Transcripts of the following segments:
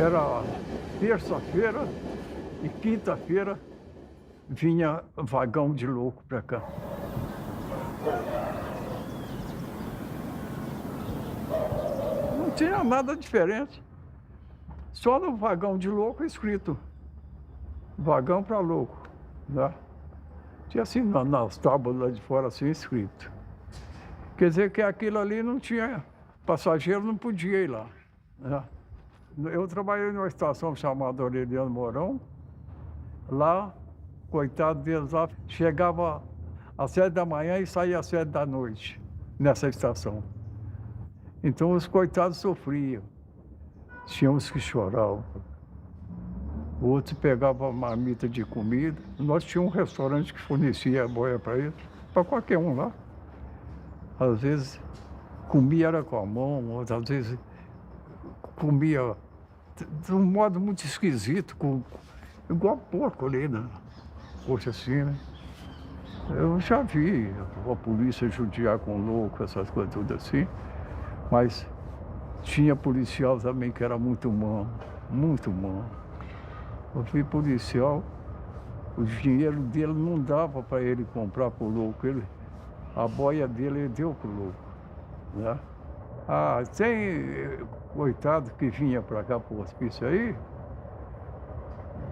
Era terça-feira e quinta-feira vinha vagão de louco para cá. Não tinha nada diferente. Só no vagão de louco escrito vagão para louco, né? Tinha assim nas tábuas lá de fora assim escrito. Quer dizer que aquilo ali não tinha, passageiro não podia ir lá, né? Eu trabalhei numa estação chamada Aureliano Mourão. Lá, coitado deles lá, chegava às 7 da manhã e saía às 7 da noite, nessa estação. Então os coitados sofriam. Tinha uns que choravam. Outros pegavam marmita de comida. Nós tínhamos um restaurante que fornecia boia para eles, para qualquer um lá. Às vezes comia era com a mão, outras vezes comia de um modo muito esquisito, igual porco ali, né? Poxa, assim, né? Eu já vi a polícia judiar com louco, essas coisas tudo assim, mas tinha policial também que era muito humano, muito humano. Eu vi policial, o dinheiro dele não dava para ele comprar pro louco, a boia dele ele deu pro louco, né? Ah, tem coitado que vinha para cá pro hospício aí,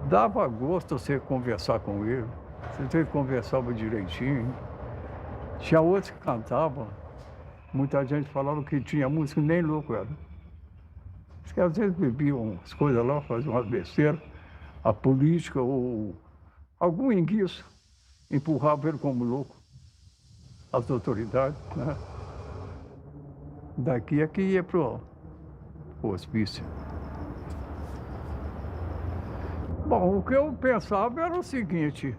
dava gosto você conversar com ele. Você conversava direitinho. Tinha outros que cantavam. Muita gente falava que tinha música, nem louco era. Diz que às vezes bebiam as coisas lá, faziam umas besteiras. A política ou algum enguiço empurrava ele como louco. As autoridades, né? Daqui é que ia pro hospício. Bom, o que eu pensava era o seguinte,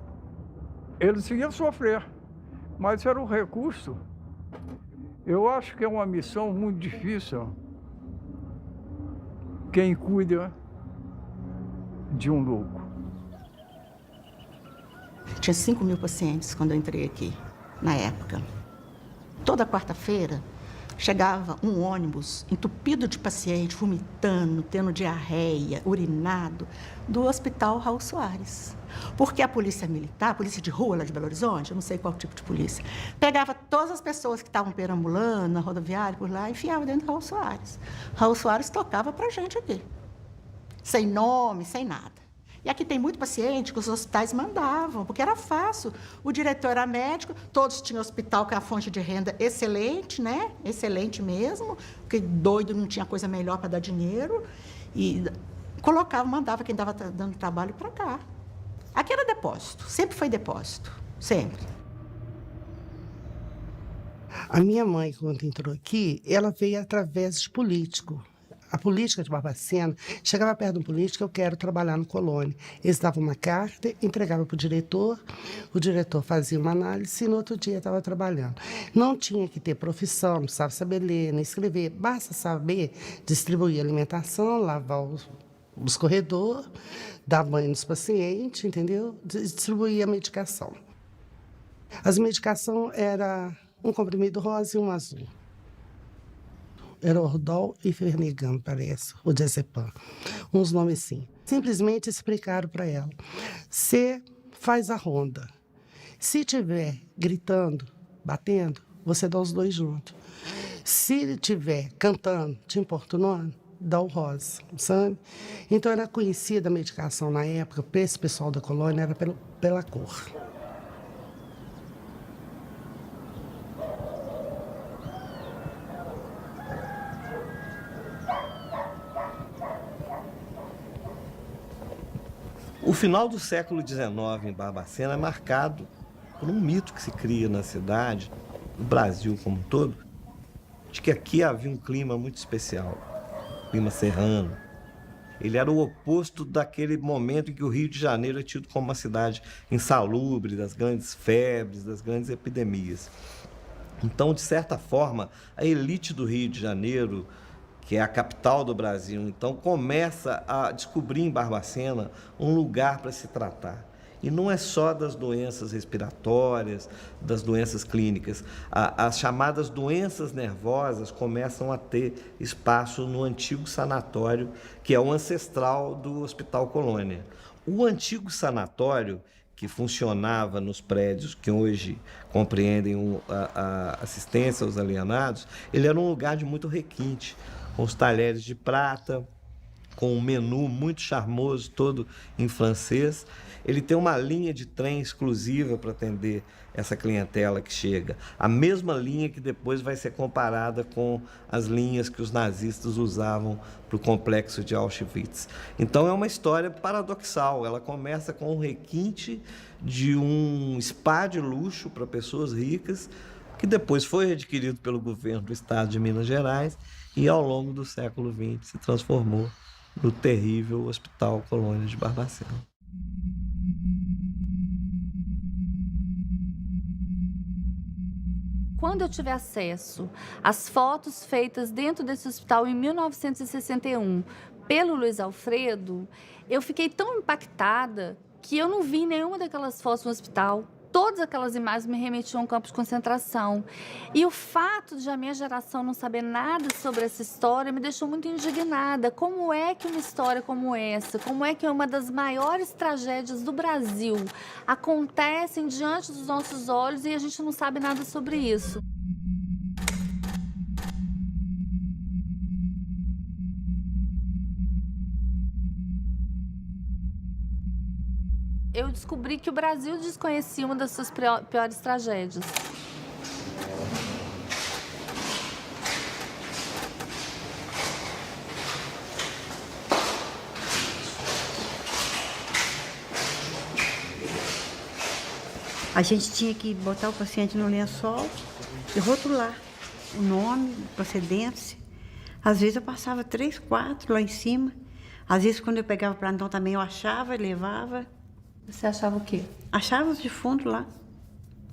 eles iam sofrer, mas era um recurso. Eu acho que é uma missão muito difícil. Quem cuida de um louco. Tinha 5.000 pacientes quando eu entrei aqui, na época. Toda quarta-feira, chegava um ônibus entupido de paciente, vomitando, tendo diarreia, urinado, do Hospital Raul Soares. Porque a polícia militar, a polícia de rua lá de Belo Horizonte, eu não sei qual tipo de polícia, pegava todas as pessoas que estavam perambulando na rodoviária por lá e enfiava dentro do Raul Soares. Raul Soares tocava pra gente aqui, sem nome, sem nada. E aqui tem muito paciente que os hospitais mandavam, porque era fácil. O diretor era médico, todos tinham hospital com a fonte de renda excelente, né? Excelente mesmo, porque doido não tinha coisa melhor para dar dinheiro. E colocava, mandava quem estava dando trabalho para cá. Aqui era depósito, sempre foi depósito, sempre. A minha mãe, quando entrou aqui, ela veio através de político. A política de Barbacena, chegava perto do político, eu quero trabalhar no Colônia. Eles davam uma carta, entregavam para o diretor fazia uma análise e no outro dia estava trabalhando. Não tinha que ter profissão, não precisava saber ler, nem escrever, basta saber distribuir alimentação, lavar os corredores, dar banho nos pacientes, entendeu? Distribuir a medicação. As medicações eram um comprimido rosa e um azul. Era Ordol e Fernigam, parece, o Diazepam. Uns nomes assim. Simplesmente explicaram para ela. Você faz a ronda. Se tiver gritando, batendo, você dá os dois juntos. Se tiver cantando, te importunando, dá o rosa, sabe? Então era conhecida a medicação na época, para esse pessoal da colônia, era pela cor. O final do século XIX em Barbacena é marcado por um mito que se cria na cidade, no Brasil como um todo, de que aqui havia um clima muito especial, clima serrano. Ele era o oposto daquele momento em que o Rio de Janeiro é tido como uma cidade insalubre, das grandes febres, das grandes epidemias. Então, de certa forma, a elite do Rio de Janeiro, que é a capital do Brasil, então começa a descobrir em Barbacena um lugar para se tratar. E não é só das doenças respiratórias, das doenças clínicas. As chamadas doenças nervosas começam a ter espaço no antigo sanatório, que é o ancestral do Hospital Colônia. O antigo sanatório, que funcionava nos prédios que hoje compreendem a assistência aos alienados, ele era um lugar de muito requinte, com os talheres de prata, com um menu muito charmoso, todo em francês. Ele tem uma linha de trem exclusiva para atender essa clientela que chega. A mesma linha que depois vai ser comparada com as linhas que os nazistas usavam para o complexo de Auschwitz. Então é uma história paradoxal. Ela começa com um requinte de um spa de luxo para pessoas ricas, que depois foi adquirido pelo governo do estado de Minas Gerais e ao longo do século XX se transformou no terrível Hospital Colônia de Barbacena. Quando eu tive acesso às fotos feitas dentro desse hospital em 1961 pelo Luiz Alfredo, eu fiquei tão impactada que eu não vi nenhuma daquelas fotos no hospital. Todas aquelas imagens me remetiam a um campo de concentração. E o fato de a minha geração não saber nada sobre essa história me deixou muito indignada. Como é que uma história como essa, como é que uma das maiores tragédias do Brasil acontecem diante dos nossos olhos e a gente não sabe nada sobre isso? Eu descobri que o Brasil desconhecia uma das suas piores tragédias. A gente tinha que botar o paciente no lençol e rotular o nome, procedência. Às vezes eu passava 3, 4 lá em cima. Às vezes, quando eu pegava plantão também, eu achava e levava. Você achava o quê? Achava os defuntos lá.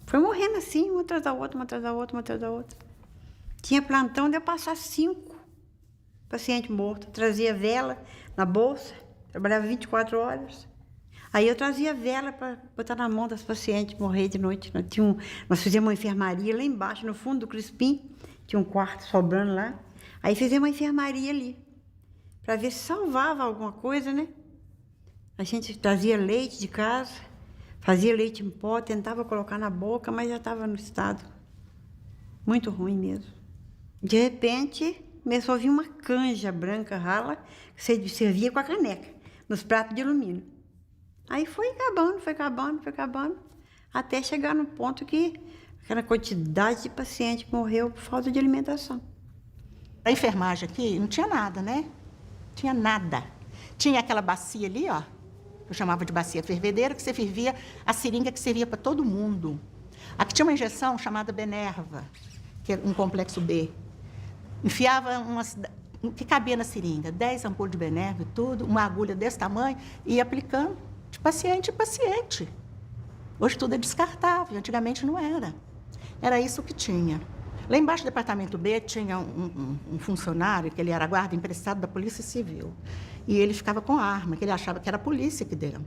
Foi morrendo assim, uma atrás da outra, uma atrás da outra, uma atrás da outra. Tinha plantão de eu passar 5 pacientes mortos. Trazia vela na bolsa, trabalhava 24 horas. Aí eu trazia vela para botar na mão das pacientes morrer de noite. Nós fizemos uma enfermaria lá embaixo, no fundo do Crispim. Tinha um quarto sobrando lá. Aí fizemos uma enfermaria ali, para ver se salvava alguma coisa, né? A gente trazia leite de casa, fazia leite em pó, tentava colocar na boca, mas já estava no estado muito ruim mesmo. De repente, começou a vir uma canja branca rala, que você servia com a caneca, nos pratos de alumínio. Aí foi acabando, até chegar no ponto que aquela quantidade de paciente morreu por falta de alimentação. A enfermagem aqui não tinha nada, né? Tinha nada. Tinha aquela bacia ali, ó, eu chamava de bacia fervedeira, que você fervia a seringa que servia para todo mundo. Aqui tinha uma injeção chamada Benerva, que é um complexo B. Enfiava que cabia na seringa, 10 ampulhas de Benerva e tudo, uma agulha desse tamanho, e ia aplicando de paciente em paciente. Hoje tudo é descartável, antigamente não era. Era isso que tinha. Lá embaixo do departamento B tinha um funcionário, que ele era guarda emprestado da Polícia Civil. E ele ficava com a arma, que ele achava que era a polícia aqui dentro.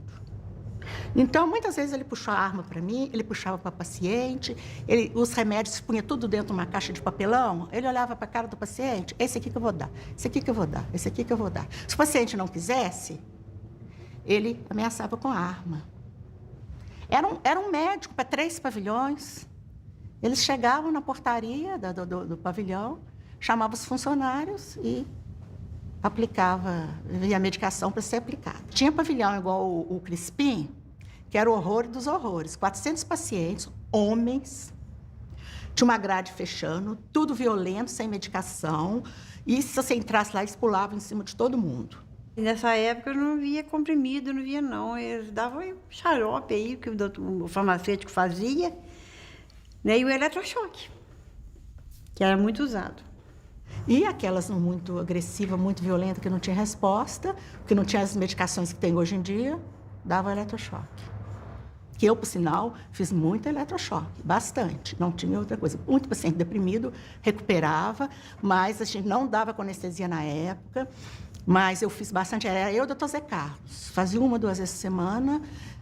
Então, muitas vezes ele puxou a arma para mim, ele puxava para o paciente, os remédios se punha tudo dentro de uma caixa de papelão, ele olhava para a cara do paciente, esse aqui que eu vou dar, esse aqui que eu vou dar, esse aqui que eu vou dar. Se o paciente não quisesse, ele ameaçava com a arma. Era um médico para 3 pavilhões. Eles chegavam na portaria do pavilhão, chamavam os funcionários e aplicava, e a medicação para ser aplicada. Tinha pavilhão igual o Crispim, que era o horror dos horrores. 400 pacientes, homens, tinha uma grade fechando, tudo violento, sem medicação. E se você entrasse lá, eles pulavam em cima de todo mundo. E nessa época eu não via comprimido, não via não. Eles davam xarope aí, que o farmacêutico fazia, né? E o eletrochoque, que era muito usado. E aquelas muito agressivas, muito violentas, que não tinha resposta, que não tinha as medicações que tem hoje em dia, dava eletrochoque. Que eu, por sinal, fiz muito eletrochoque, bastante. Não tinha outra coisa. Muito paciente deprimido, recuperava, mas a gente não dava com anestesia na época. Mas eu fiz bastante. Era eu e o Dr. Zé Carlos. Fazia 1 ou 2 vezes por semana,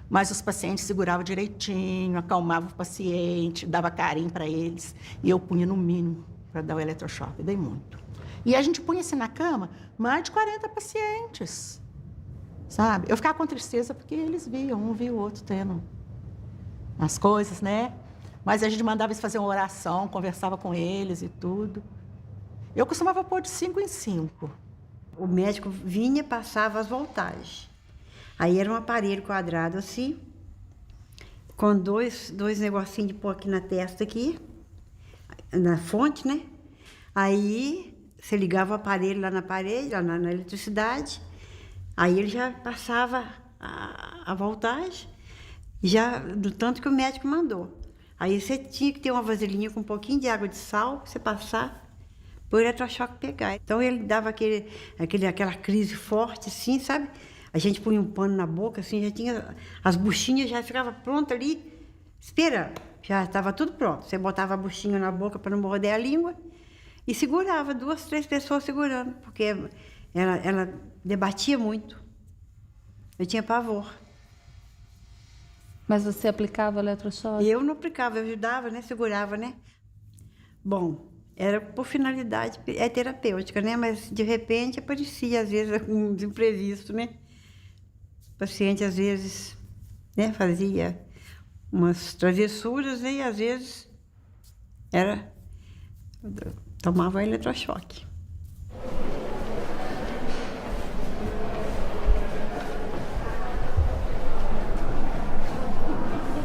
mas os pacientes seguravam direitinho, acalmavam o paciente, dava carinho para eles. E eu punha no mínimo para dar o eletrochoque. Eu dei muito. E a gente punha assim na cama mais de 40 pacientes, sabe? Eu ficava com tristeza porque eles viam, um via o outro tendo as coisas, né? Mas a gente mandava eles fazer uma oração, conversava com eles e tudo. Eu costumava pôr de 5 em 5. O médico vinha, passava as voltagens. Aí era um aparelho quadrado assim, com dois negocinhos de pôr aqui na testa, aqui, na fonte, né? Aí você ligava o aparelho lá na parede, lá na eletricidade, aí ele já passava a voltagem, já do tanto que o médico mandou. Aí você tinha que ter uma vasilhinha com um pouquinho de água de sal, pra você passar, para o eletrochoque pegar. Então ele dava aquela crise forte, assim, sabe? A gente punha um pano na boca, assim, já tinha as buchinhas, já ficava pronta ali, esperando. Já estava tudo pronto. Você botava a buchinha na boca para não morder a língua e segurava, 2, 3 pessoas segurando, porque ela debatia muito. Eu tinha pavor. Mas você aplicava eletrochoque? E eu não aplicava, eu ajudava, né? Segurava, né? Bom, era por finalidade terapêutica, né? Mas, de repente, aparecia, às vezes, um imprevisto, né? O paciente, às vezes, né, fazia umas travessuras, né? E, às vezes, tomava eletrochoque.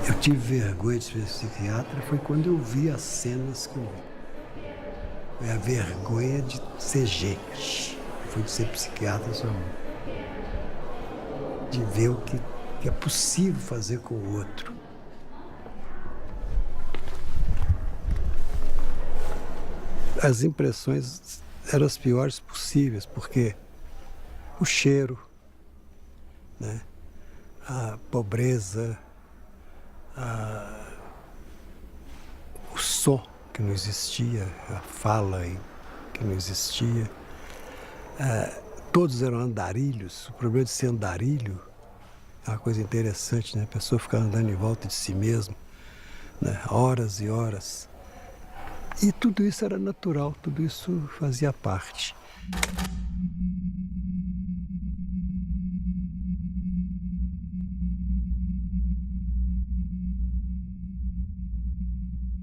Eu tive vergonha de ser psiquiatra, foi quando eu vi as cenas que eu vi. Foi a vergonha de ser gente, foi de ser psiquiatra só. De ver o que é possível fazer com o outro. As impressões eram as piores possíveis, porque o cheiro, né? A pobreza, o som que não existia, a fala que não existia. Todos eram andarilhos. O problema de ser andarilho é uma coisa interessante, né? A pessoa ficar andando em volta de si mesma, né? Horas e horas. E tudo isso era natural, tudo isso fazia parte.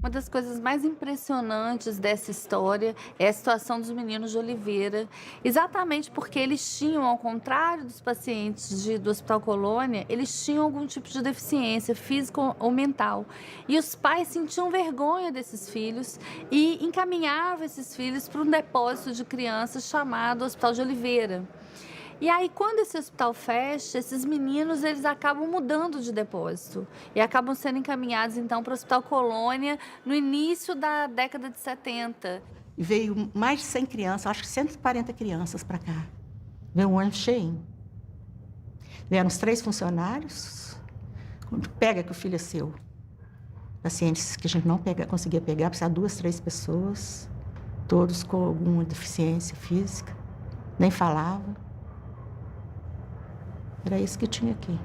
Uma das coisas mais impressionantes dessa história é a situação dos meninos de Oliveira, exatamente porque eles tinham, ao contrário dos pacientes do Hospital Colônia, eles tinham algum tipo de deficiência física ou mental. E os pais sentiam vergonha desses filhos e encaminhavam esses filhos para um depósito de crianças chamado Hospital de Oliveira. E aí, quando esse hospital fecha, esses meninos, eles acabam mudando de depósito e acabam sendo encaminhados, então, para o Hospital Colônia no início da década de 70. Veio mais de 100 crianças, acho que 140 crianças para cá. Veio um ônibus cheinho. Vieram os 3 funcionários. Quando pega que o filho é seu. Pacientes que a gente não conseguia pegar, precisava 2, 3 pessoas, todos com alguma deficiência física, nem falavam. Era isso que tinha aqui.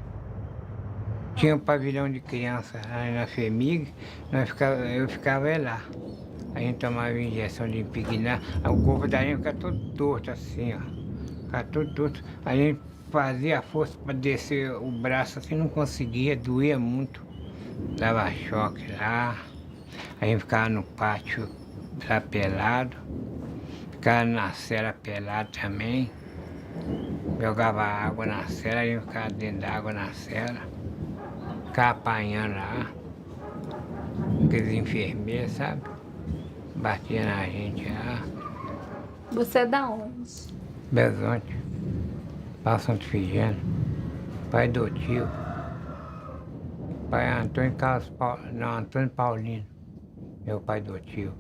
Tinha um pavilhão de criança aí na FEMIG, eu ficava lá. A gente tomava injeção de impignar, o corpo da gente ficava todo torto assim, ó. Ficava todo torto. A gente fazia a força para descer o braço assim, não conseguia, doía muito. dava choque lá, a gente ficava no pátio lá pelado, ficava na cela pelado também, jogava água na cela, a gente ficava dentro da água na cela, ficava apanhando lá, aqueles enfermeiros, sabe? Batia na gente lá. Você é da onde? Bezonte, Passo Santo Figênio, pai do tio. Pai Antônio Carlos não, Antônio Paulino, meu pai do tio.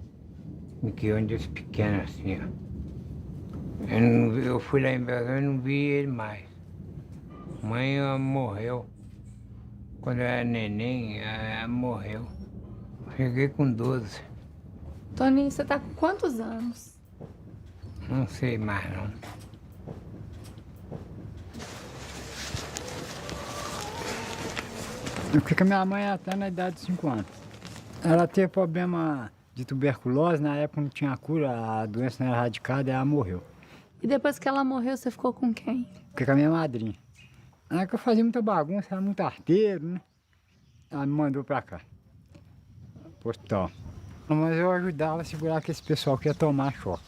Me criou desde pequeno assim, ó. Eu fui lá em Bezonte e não vi ele mais. Mãe morreu. Quando eu era neném, ela morreu. Cheguei com 12. Toninho, você tá com quantos anos? Não sei mais não. Porque minha mãe até na idade de 5 anos. Ela teve problema de tuberculose, na época não tinha cura, a doença não era erradicada e ela morreu. E depois que ela morreu, você ficou com quem? Fiquei com a minha madrinha. Na época eu fazia muita bagunça, era muito arteiro, né? Ela me mandou pra cá, pro hospital. Mas eu ajudava a segurar aquele pessoal que ia tomar choque.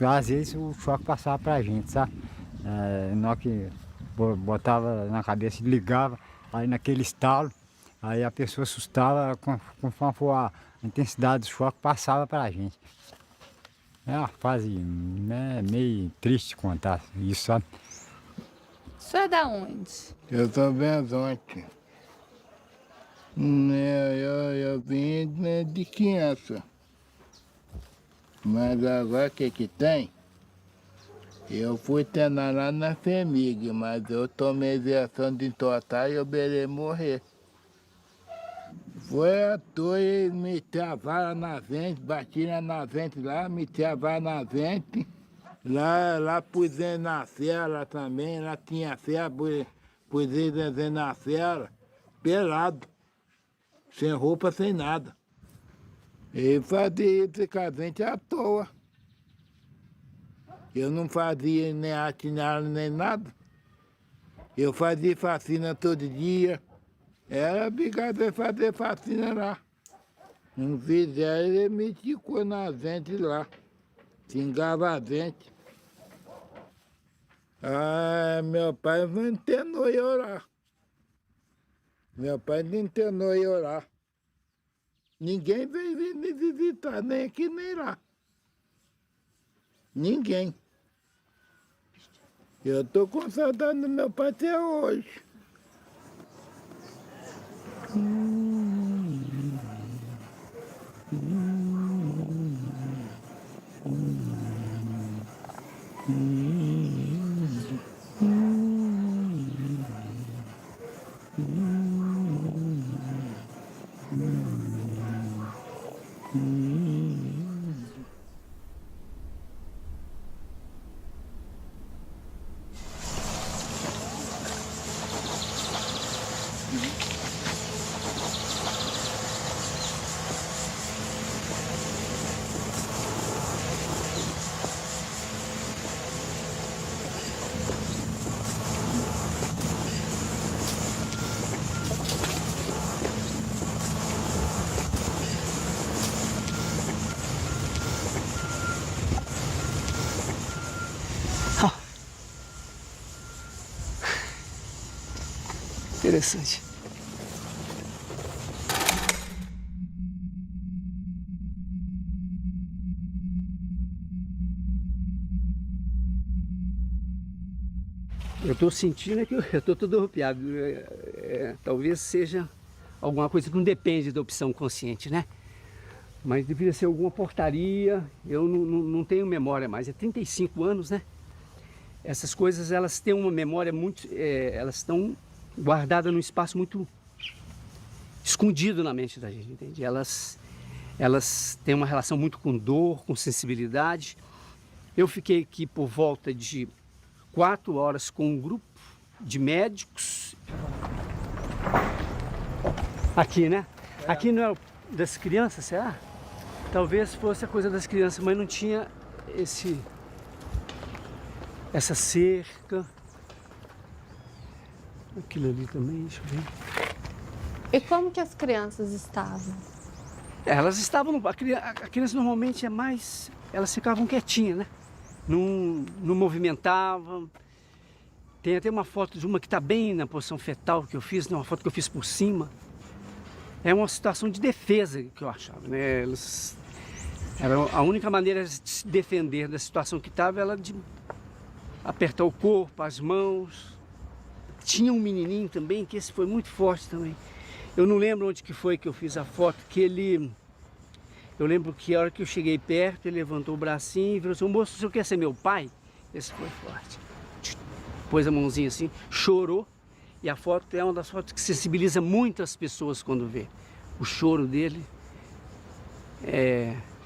Às vezes o choque passava pra gente, sabe? Na hora que botava na cabeça e ligava, aí naquele estalo, aí a pessoa assustava, conforme for a intensidade do choque, passava pra gente. É uma fase meio triste contar isso, sabe? O senhor é da onde? Eu sou Bezonte. Eu vim de criança. Mas agora o que tem? Eu fui treinar lá na FEMIG, mas eu tomei injeção de entortar e eu belei morrer. Foi à toa, ele meteu a vara na vente, bati na vente lá, meti a vara na vente. Lá pus ele na cela também, lá tinha cela, pus ele na cela, pelado, sem roupa, sem nada. E fazia esse casente à toa. Eu não fazia nem arte nem nada. Eu fazia faxina todo dia. Era obrigado a fazer faxina lá. Não fizeram, ele me ticou na gente lá. Xingava a gente. Meu pai não internou eu lá. Meu pai não internou eu lá. Ninguém veio me visitar, nem aqui nem lá. Ninguém. Eu tô com saudade do meu pai até hoje. Interessante. Eu estou sentindo que eu estou todo arrepiado. Talvez seja alguma coisa que não depende da opção consciente, né? Mas deveria ser alguma portaria. Eu não tenho memória mais. É 35 anos, né? Essas coisas, elas têm uma memória muito... elas estão guardadas num espaço muito escondido na mente da gente, entende? Elas têm uma relação muito com dor, com sensibilidade. Eu fiquei aqui por volta de 4 horas com um grupo de médicos. Aqui, né? Aqui não é das crianças, será? Talvez fosse a coisa das crianças, mas não tinha essa cerca. Aquilo ali também, deixa eu ver. E como que as crianças estavam? Elas estavam, a criança normalmente é mais, elas ficavam quietinhas, né? Não movimentavam. Tem até uma foto de uma que está bem na posição fetal que eu fiz, né? Uma foto que eu fiz por cima. É uma situação de defesa que eu achava, né? A única maneira de se defender da situação que estava era de apertar o corpo, as mãos. Tinha um menininho também, que esse foi muito forte também. Eu não lembro onde que foi que eu fiz a foto, que ele... Eu lembro que a hora que eu cheguei perto, ele levantou o bracinho e falou assim: moço, o senhor quer ser meu pai? Esse foi forte. Pôs a mãozinha assim, chorou. E a foto é uma das fotos que sensibiliza muitas pessoas quando vê. O choro dele,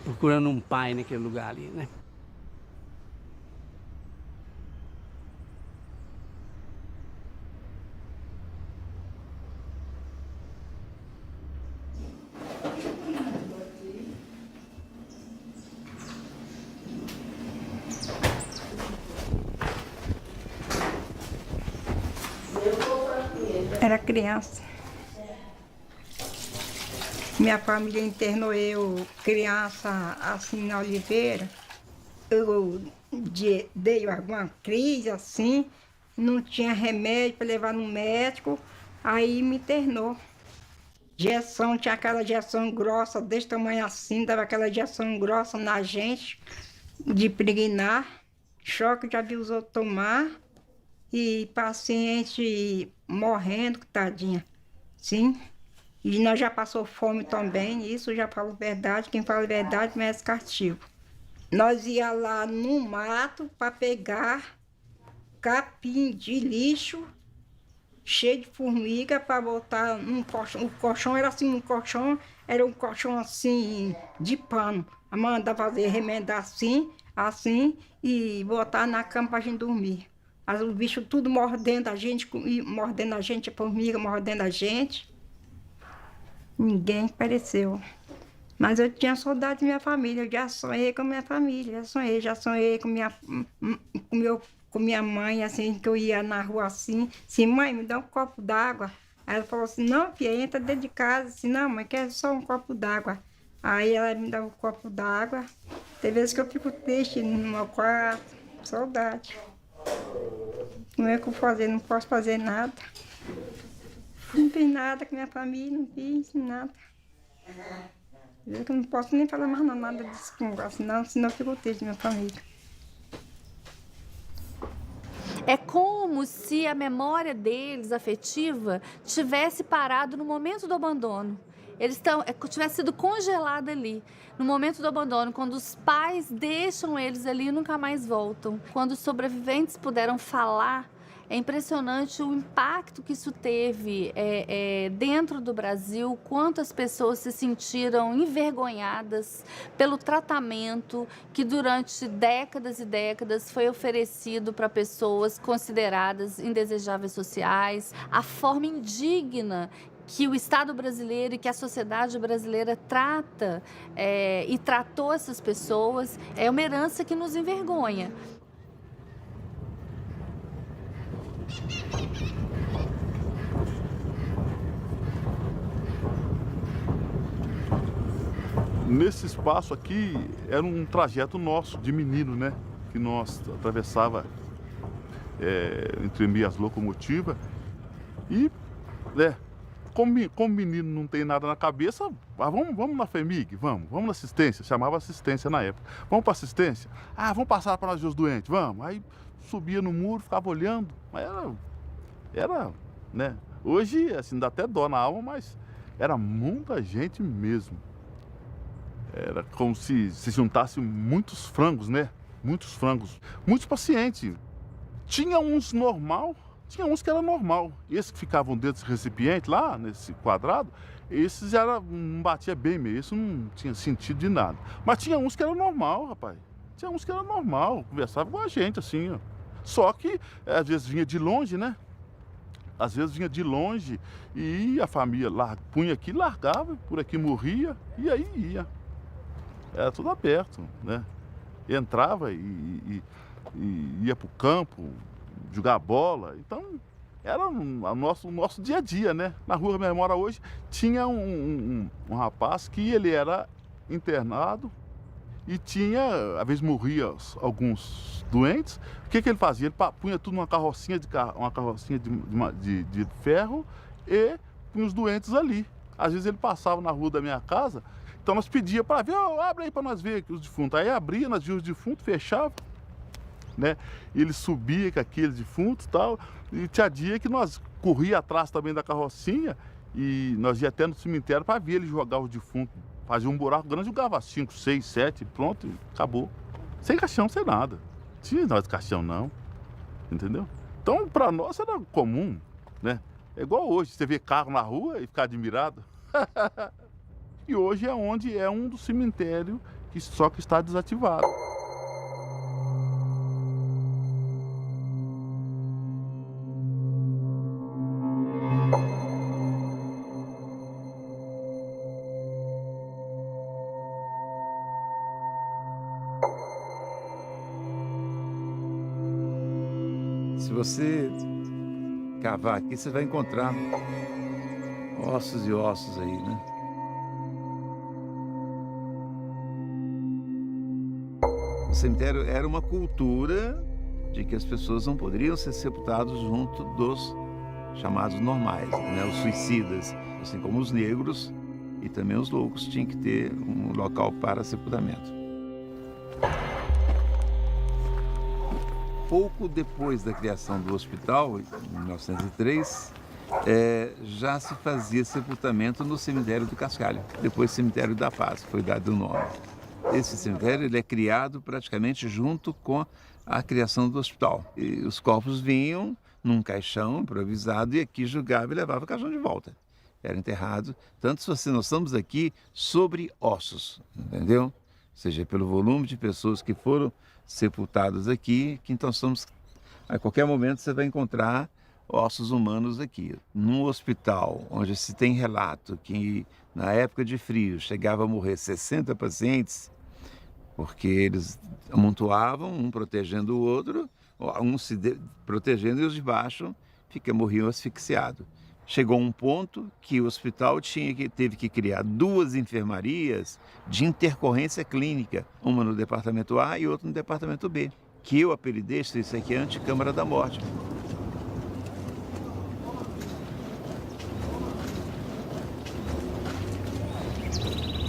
procurando um pai naquele lugar ali, né? Era criança. Minha família internou eu, criança, assim, na Oliveira. Eu dei alguma crise, assim, não tinha remédio para levar no médico, aí me internou. Injeção, tinha aquela injeção grossa, desse tamanho assim, dava aquela injeção grossa na gente, de pregnar, choque já vi os outros tomar, e paciente morrendo, tadinha, sim. E nós já passou fome também, isso já falo verdade, quem fala verdade merece castigo. Nós ia lá no mato para pegar capim de lixo, cheio de formiga, para botar num colchão. O colchão era assim, era um colchão assim, de pano. A mãe mandava fazer, remendar assim, e botar na cama para a gente dormir. Os bichos tudo mordendo a gente, a formiga mordendo a gente. Ninguém apareceu. Mas eu tinha saudade da minha família, eu já sonhei com a minha família, já sonhei com minha mãe, assim, que eu ia na rua assim, mãe, me dá um copo d'água. Aí ela falou assim, não, filha, entra dentro de casa, assim, não, mãe, quer só um copo d'água. Aí ela me dá um copo d'água. Tem vezes que eu fico triste no meu quarto, saudade. Não é o que eu fazer, não posso fazer nada. Não fiz nada com minha família, não fiz nada. Eu não posso nem falar mais nada desse negócio, senão eu fico triste da minha família. É como se a memória deles, afetiva, tivesse parado no momento do abandono. Eles tivesse sido congelada ali, no momento do abandono, quando os pais deixam eles ali e nunca mais voltam. Quando os sobreviventes puderam falar, é impressionante o impacto que isso teve dentro do Brasil, quantas pessoas se sentiram envergonhadas pelo tratamento que durante décadas e décadas foi oferecido para pessoas consideradas indesejáveis sociais, a forma indigna que o Estado brasileiro e que a sociedade brasileira trata e tratou essas pessoas, é uma herança que nos envergonha. Nesse espaço aqui era um trajeto nosso de menino, né? Que nós atravessava entre as locomotivas e, como menino não tem nada na cabeça, vamos na FEMIG, vamos na assistência, chamava assistência na época. Vamos para assistência? Vamos passar para nós ver os doentes, vamos. Aí subia no muro, ficava olhando, mas era, né? Hoje, assim, dá até dó na alma, mas era muita gente mesmo. Era como se juntasse muitos frangos, né? Muitos frangos. Muitos pacientes. Tinha uns normal, tinha uns que era normal. Esses que ficavam dentro desse recipiente lá, nesse quadrado, esses não batia bem mesmo, isso não tinha sentido de nada. Mas tinha uns que era normal, rapaz. Tinha uns que era normal, conversava com a gente, assim, ó. Só que, às vezes, vinha de longe, né? Às vezes vinha de longe e a família punha aqui, largava, por aqui morria e aí ia. Era tudo aberto, né? Entrava e ia pro campo jogar bola. Então, era o nosso dia a dia, né? Na rua que minha mãe mora hoje, tinha um rapaz que ele era internado e tinha, às vezes morria alguns doentes. O que ele fazia? Ele punha tudo numa carrocinha de ferro e punha os doentes ali. Às vezes ele passava na rua da minha casa, então nós pedíamos para ver, abre aí para nós ver aqui os defuntos. Aí abria, nós víamos os defuntos, fechava, né? E ele subia com aqueles defuntos e tal. E tinha dia que nós corria atrás também da carrocinha e nós ia até no cemitério para ver ele jogar os defuntos. Fazia um buraco grande, jogava 5, 6, 7, pronto, acabou. Sem caixão, sem nada. Não tinha nada de caixão, não. Entendeu? Então, para nós era comum, né? É igual hoje, você vê carro na rua e ficar admirado. E hoje é um dos cemitérios que só que está desativado. Se você cavar aqui, você vai encontrar ossos e ossos aí, né? O cemitério era uma cultura de que as pessoas não poderiam ser sepultadas junto dos chamados normais, né? Os suicidas, assim como os negros e também os loucos tinham que ter um local para sepultamento. Pouco depois da criação do hospital, em 1903, já se fazia sepultamento no cemitério do Cascalho, depois cemitério da Paz, foi dado o nome. Esse cemitério ele é criado praticamente junto com a criação do hospital. E os corpos vinham num caixão improvisado e aqui julgava e levava o caixão de volta. Era enterrado, tanto se nós estamos aqui sobre ossos, entendeu? Ou seja, pelo volume de pessoas que foram sepultados aqui, que então a qualquer momento você vai encontrar ossos humanos aqui. Num hospital onde se tem relato que na época de frio chegava a morrer 60 pacientes, porque eles amontoavam, um protegendo o outro, um se protegendo e os de baixo morriam asfixiados. Chegou um ponto que o hospital teve que criar 2 enfermarias de intercorrência clínica, uma no departamento A e outra no departamento B, que eu apelidei, isso aqui é a Anticâmara da Morte.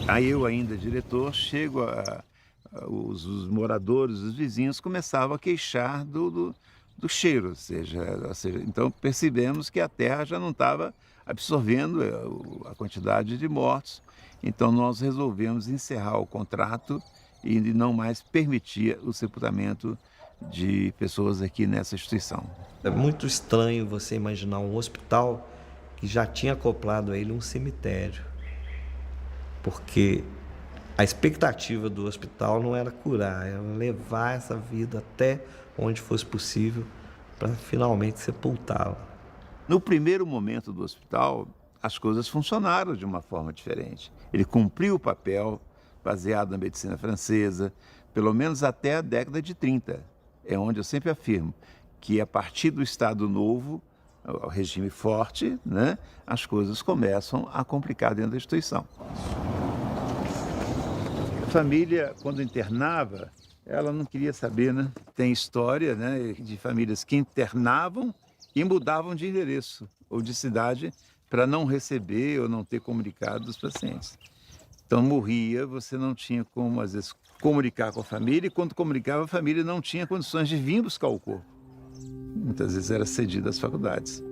Aí eu ainda, diretor, chego os moradores, os vizinhos começavam a queixar do cheiro, ou seja, então percebemos que a terra já não estava absorvendo a quantidade de mortos, então nós resolvemos encerrar o contrato e não mais permitir o sepultamento de pessoas aqui nessa instituição. É muito estranho você imaginar um hospital que já tinha acoplado a ele um cemitério, porque a expectativa do hospital não era curar, era levar essa vida até onde fosse possível para finalmente sepultá-la. No primeiro momento do hospital, as coisas funcionaram de uma forma diferente. Ele cumpriu o papel baseado na medicina francesa, pelo menos até a década de 30. É onde eu sempre afirmo que a partir do Estado Novo, o regime forte, né, as coisas começam a complicar dentro da instituição. A família, quando internava, ela não queria saber, né? Tem história, né, de famílias que internavam e mudavam de endereço ou de cidade para não receber ou não ter comunicado dos pacientes. Então morria, você não tinha como, às vezes, comunicar com a família e quando comunicava, a família não tinha condições de vir buscar o corpo. Muitas vezes era cedido às faculdades.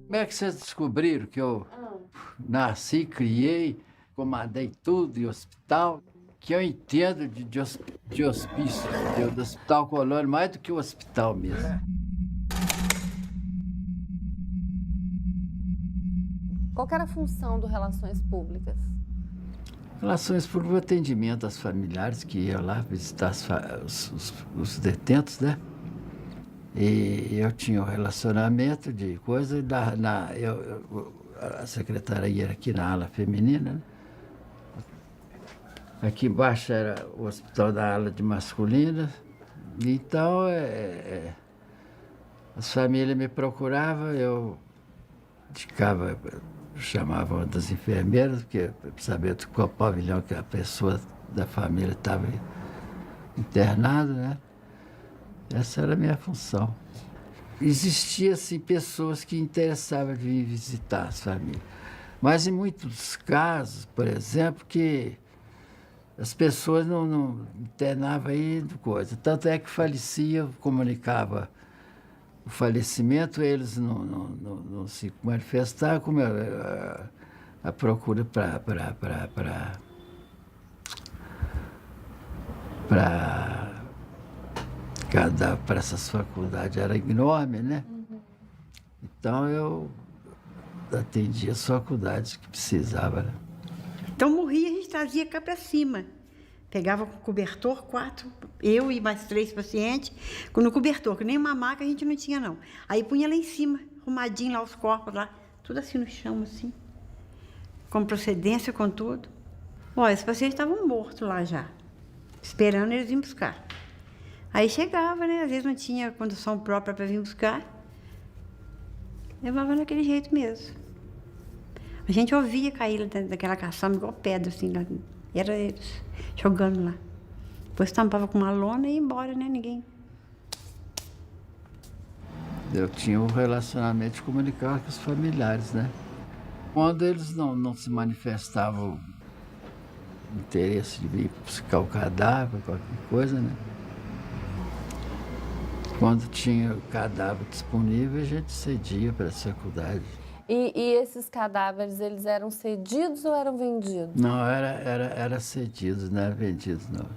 Como é que vocês descobriram que eu nasci, criei, comandei tudo em hospital? Que eu entendo de hospício, do Hospital Colônia, mais do que o hospital mesmo. Qual que era a função do Relações Públicas? Relações Públicas, atendimento às familiares que iam lá visitar os detentos, né? E eu tinha um relacionamento de coisa, a secretaria era aqui na ala feminina, né? Aqui embaixo era o hospital da ala de masculina. Então, as famílias me procuravam, eu indicava, chamava uma das enfermeiras, porque sabia de qual pavilhão que a pessoa da família estava internada, né? Essa era a minha função. Existia, assim, pessoas que interessavam de vir visitar as famílias. Mas em muitos casos, por exemplo, que as pessoas não internavam aí coisa. Tanto é que falecia, comunicava o falecimento, eles não se manifestavam, como a procura para essas faculdades era enorme, né? Então eu atendia as faculdades que precisava, né? Então morria, a gente trazia cá para cima. Pegava com cobertor, 4, eu e mais 3 pacientes, no cobertor, que nem uma maca a gente não tinha, não. Aí punha lá em cima, arrumadinho lá os corpos, lá, tudo assim no chão, assim, com procedência, com tudo. Olha, os pacientes estavam mortos lá já, esperando eles virem buscar. Aí chegava, né? Às vezes não tinha condução própria para vir buscar. Levava daquele jeito mesmo. A gente ouvia cair daquela caçamba igual pedra, assim, lá. Era eles jogando lá. Depois tampava com uma lona e ia embora, né? Ninguém. Eu tinha um relacionamento de comunicar com os familiares, né? Quando eles não se manifestavam interesse de vir buscar o cadáver, qualquer coisa, né? Quando tinha o cadáver disponível, a gente cedia para essa faculdade. E esses cadáveres, eles eram cedidos ou eram vendidos? Não, era cedidos, não era vendidos, não.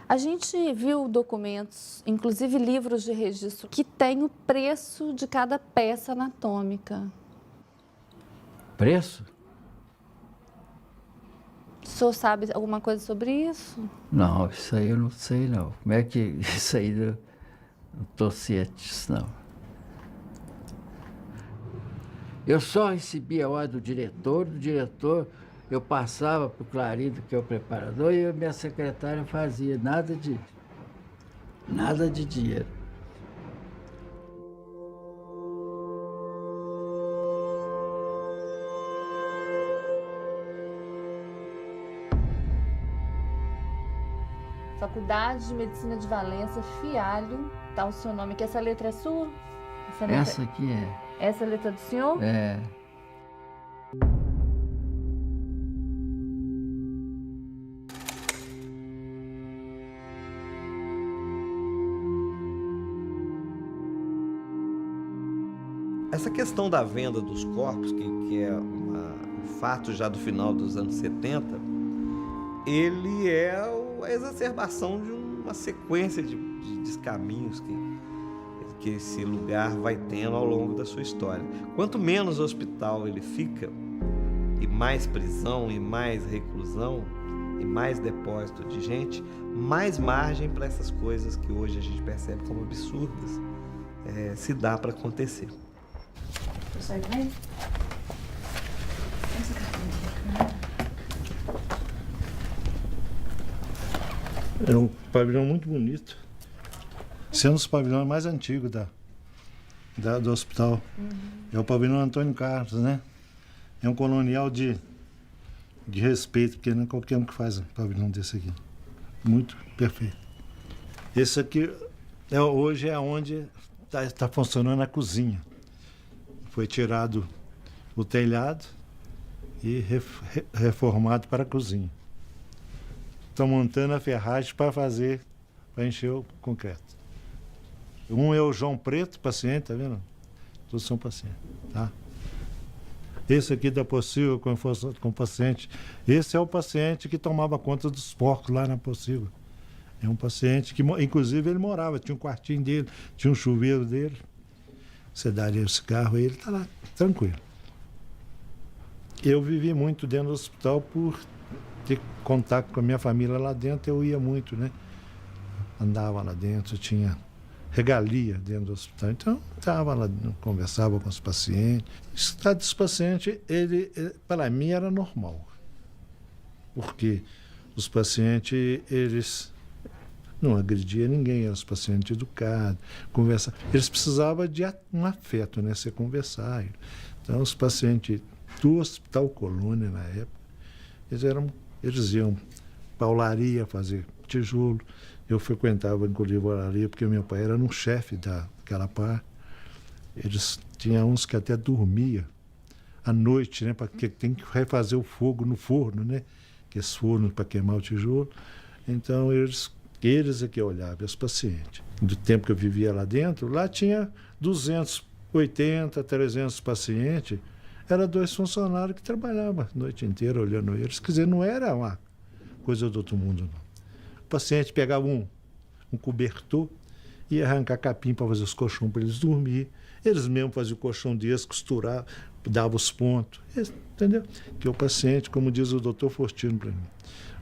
A gente viu documentos, inclusive livros de registro, que tem o preço de cada peça anatômica. Preço? O senhor sabe alguma coisa sobre isso? Não, isso aí eu não sei, não. Como é que isso aí não estou ciente disso, não. Eu só recebia a ordem do diretor eu passava para o Clarindo, que é o preparador, e a minha secretária fazia nada de dinheiro. Faculdade de Medicina de Valença, Fialho, tá o seu nome aqui. Essa letra é sua? Essa aqui é. Essa é a letra do senhor? É. Essa questão da venda dos corpos, que é um fato já do final dos anos 70, ele é a exacerbação de uma sequência de descaminhos que esse lugar vai tendo ao longo da sua história. Quanto menos hospital ele fica, e mais prisão, e mais reclusão, e mais depósito de gente, mais margem para essas coisas que hoje a gente percebe como absurdas se dá para acontecer. Era um pavilhão muito bonito, sendo um dos pavilhões mais antigos do hospital. É o pavilhão Antônio Carlos, né? É um colonial de respeito, porque não é qualquer um que faz um pavilhão desse aqui. Muito perfeito. Esse aqui hoje é onde está funcionando a cozinha. Foi tirado o telhado e reformado para a cozinha. Estão montando a ferragem para encher o concreto. Um é o João Preto, paciente, tá vendo? Todos são pacientes, tá? Esse aqui da Possível com paciente. Esse é o paciente que tomava conta dos porcos lá na Possível. É um paciente que, inclusive, ele morava, tinha um quartinho dele, tinha um chuveiro dele. Você daria o cigarro e ele está lá, tranquilo. Eu vivi muito dentro do hospital por ter contato com a minha família lá dentro, eu ia muito, né? Andava lá dentro, tinha regalia dentro do hospital. Então, estava lá, conversava com os pacientes. O estado dos pacientes, para mim, era normal. Porque os pacientes, eles não agrediam ninguém, eram os pacientes educados, conversavam. Eles precisavam de um afeto, né? Você conversar. Então, os pacientes do Hospital Colônia, na época, eles iam para a olaria fazer tijolo. Eu frequentava, inclusive, a olaria, porque meu pai era um chefe daquela parte. Eles tinham uns que até dormia à noite, né? Porque tem que refazer o fogo no forno, né? Que esse forno para queimar o tijolo. Então, eles é que olhavam os pacientes. Do tempo que eu vivia lá dentro, lá tinha 280, 300 pacientes. Era 2 funcionários que trabalhavam a noite inteira olhando eles. Quer dizer, não era uma coisa do outro mundo, não. O paciente pegava um cobertor e ia arrancar capim para fazer os colchões para eles dormir. Eles mesmos faziam o colchão deles, costuravam, davam os pontos. Entendeu? Que o paciente, como diz o doutor Fortino para mim,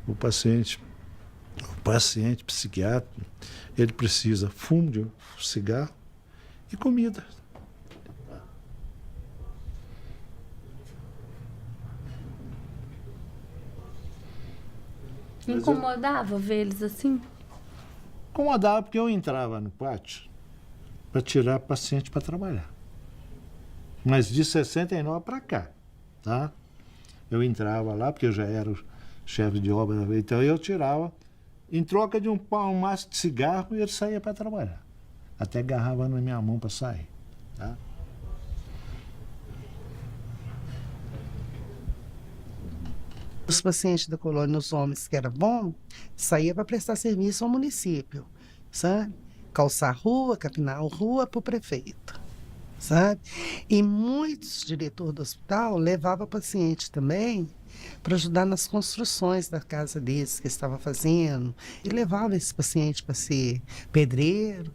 o paciente psiquiatra, ele precisa fumo de cigarro e comida. Incomodava ver eles assim? Incomodava porque eu entrava no pátio para tirar paciente para trabalhar. Mas de 69 para cá, tá? Eu entrava lá, porque eu já era o chefe de obra, então eu tirava, em troca de um maço de cigarro, e ele saía para trabalhar. Até agarrava na minha mão para sair, tá? Os pacientes da colônia, os homens que era bom, saía para prestar serviço ao município, sabe? Calçar rua, capinar a rua para o prefeito, sabe? E muitos diretores do hospital levavam pacientes também para ajudar nas construções da casa deles que estava fazendo. E levava esse paciente para ser pedreiro,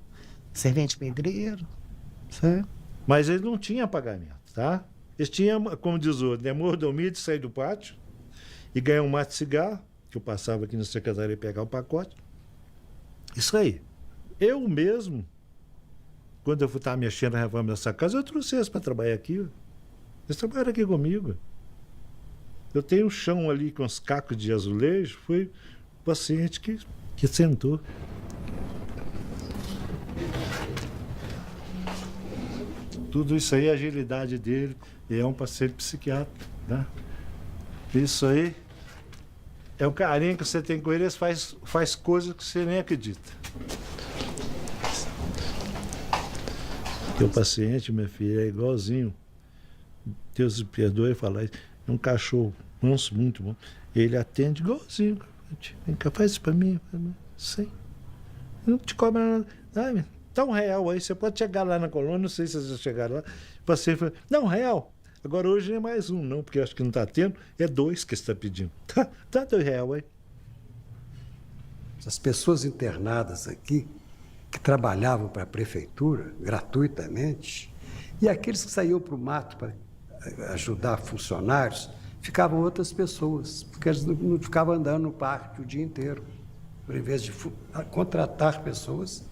servente pedreiro, sabe? Mas ele não tinha pagamento, tá? Eles tinham, como diz o outro, mordomia de sair do pátio e ganhar um maço de cigarro, que eu passava aqui na secretaria pegar o pacote. Isso aí. Eu mesmo, quando eu estava mexendo na reforma dessa casa, eu trouxe eles para trabalhar aqui. Eles trabalharam aqui comigo. Eu tenho um chão ali com os cacos de azulejo, foi o paciente que sentou. Tudo isso aí, a agilidade dele, é um paciente psiquiatra, né? Isso aí é o carinho que você tem com ele, ele faz coisas que você nem acredita. Porque o paciente, minha filha, é igualzinho. Deus me perdoe falar isso. É um cachorro manso, muito bom. Ele atende igualzinho. Vem cá, faz isso pra mim. Sim. Não te cobra nada. Dá R$1 aí, você pode chegar lá na colônia, não sei se vocês chegaram lá. O paciente fala, não, R$1. Agora hoje não é mais um, não, porque acho que não está tendo, é 2 que está pedindo. Tá R$2 aí. As pessoas internadas aqui, que trabalhavam para a prefeitura gratuitamente, e aqueles que saíam para o mato para ajudar funcionários, ficavam outras pessoas, porque eles não ficavam andando no parque o dia inteiro. Por invés de contratar pessoas,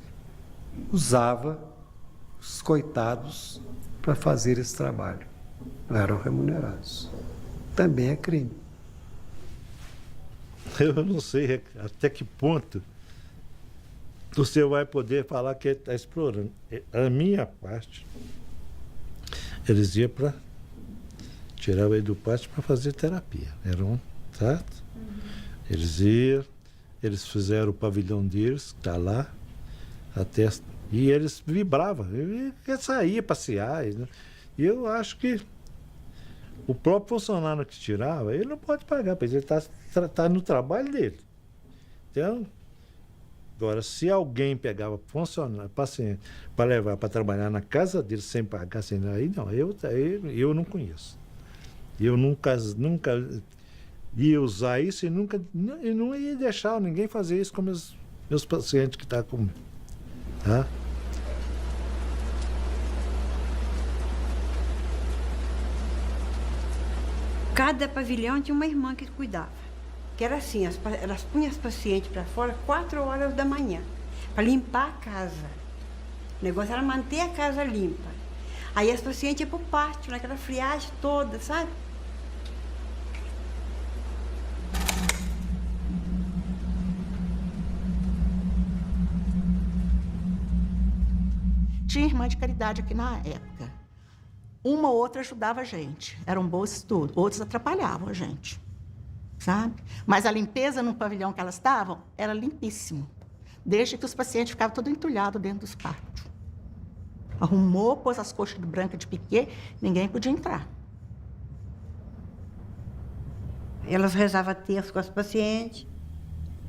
usava os coitados para fazer esse trabalho. Não eram remunerados. Também é crime. Eu não sei até que ponto você vai poder falar que ele está explorando. A minha parte, eles iam para tirar ele do pátio para fazer terapia. Era um, certo? Eles iam, eles fizeram o pavilhão deles, que está lá, até, e eles vibravam. Ele saía passear. E eu acho que o próprio funcionário que tirava, ele não pode pagar, porque ele está no trabalho dele. Então, agora, se alguém pegava funcionário, paciente, para levar para trabalhar na casa dele sem pagar, sem aí não, eu não conheço. Eu nunca ia usar isso e não ia deixar ninguém fazer isso com meus pacientes que estão comigo. Tá? Cada pavilhão tinha uma irmã que cuidava. Que era assim, elas punham as pacientes para fora 4 horas da manhã, para limpar a casa. O negócio era manter a casa limpa. Aí as pacientes iam para o pátio, naquela friagem toda, sabe? Tinha irmã de caridade aqui na época. Uma ou outra ajudava a gente. Eram boas tudo. Outros atrapalhavam a gente. Sabe? Mas a limpeza no pavilhão que elas estavam era limpíssimo. Desde que os pacientes ficavam todos entulhados dentro dos pátios. Arrumou, pôs as coxas brancas de piquê, ninguém podia entrar. Elas rezavam terço com as pacientes.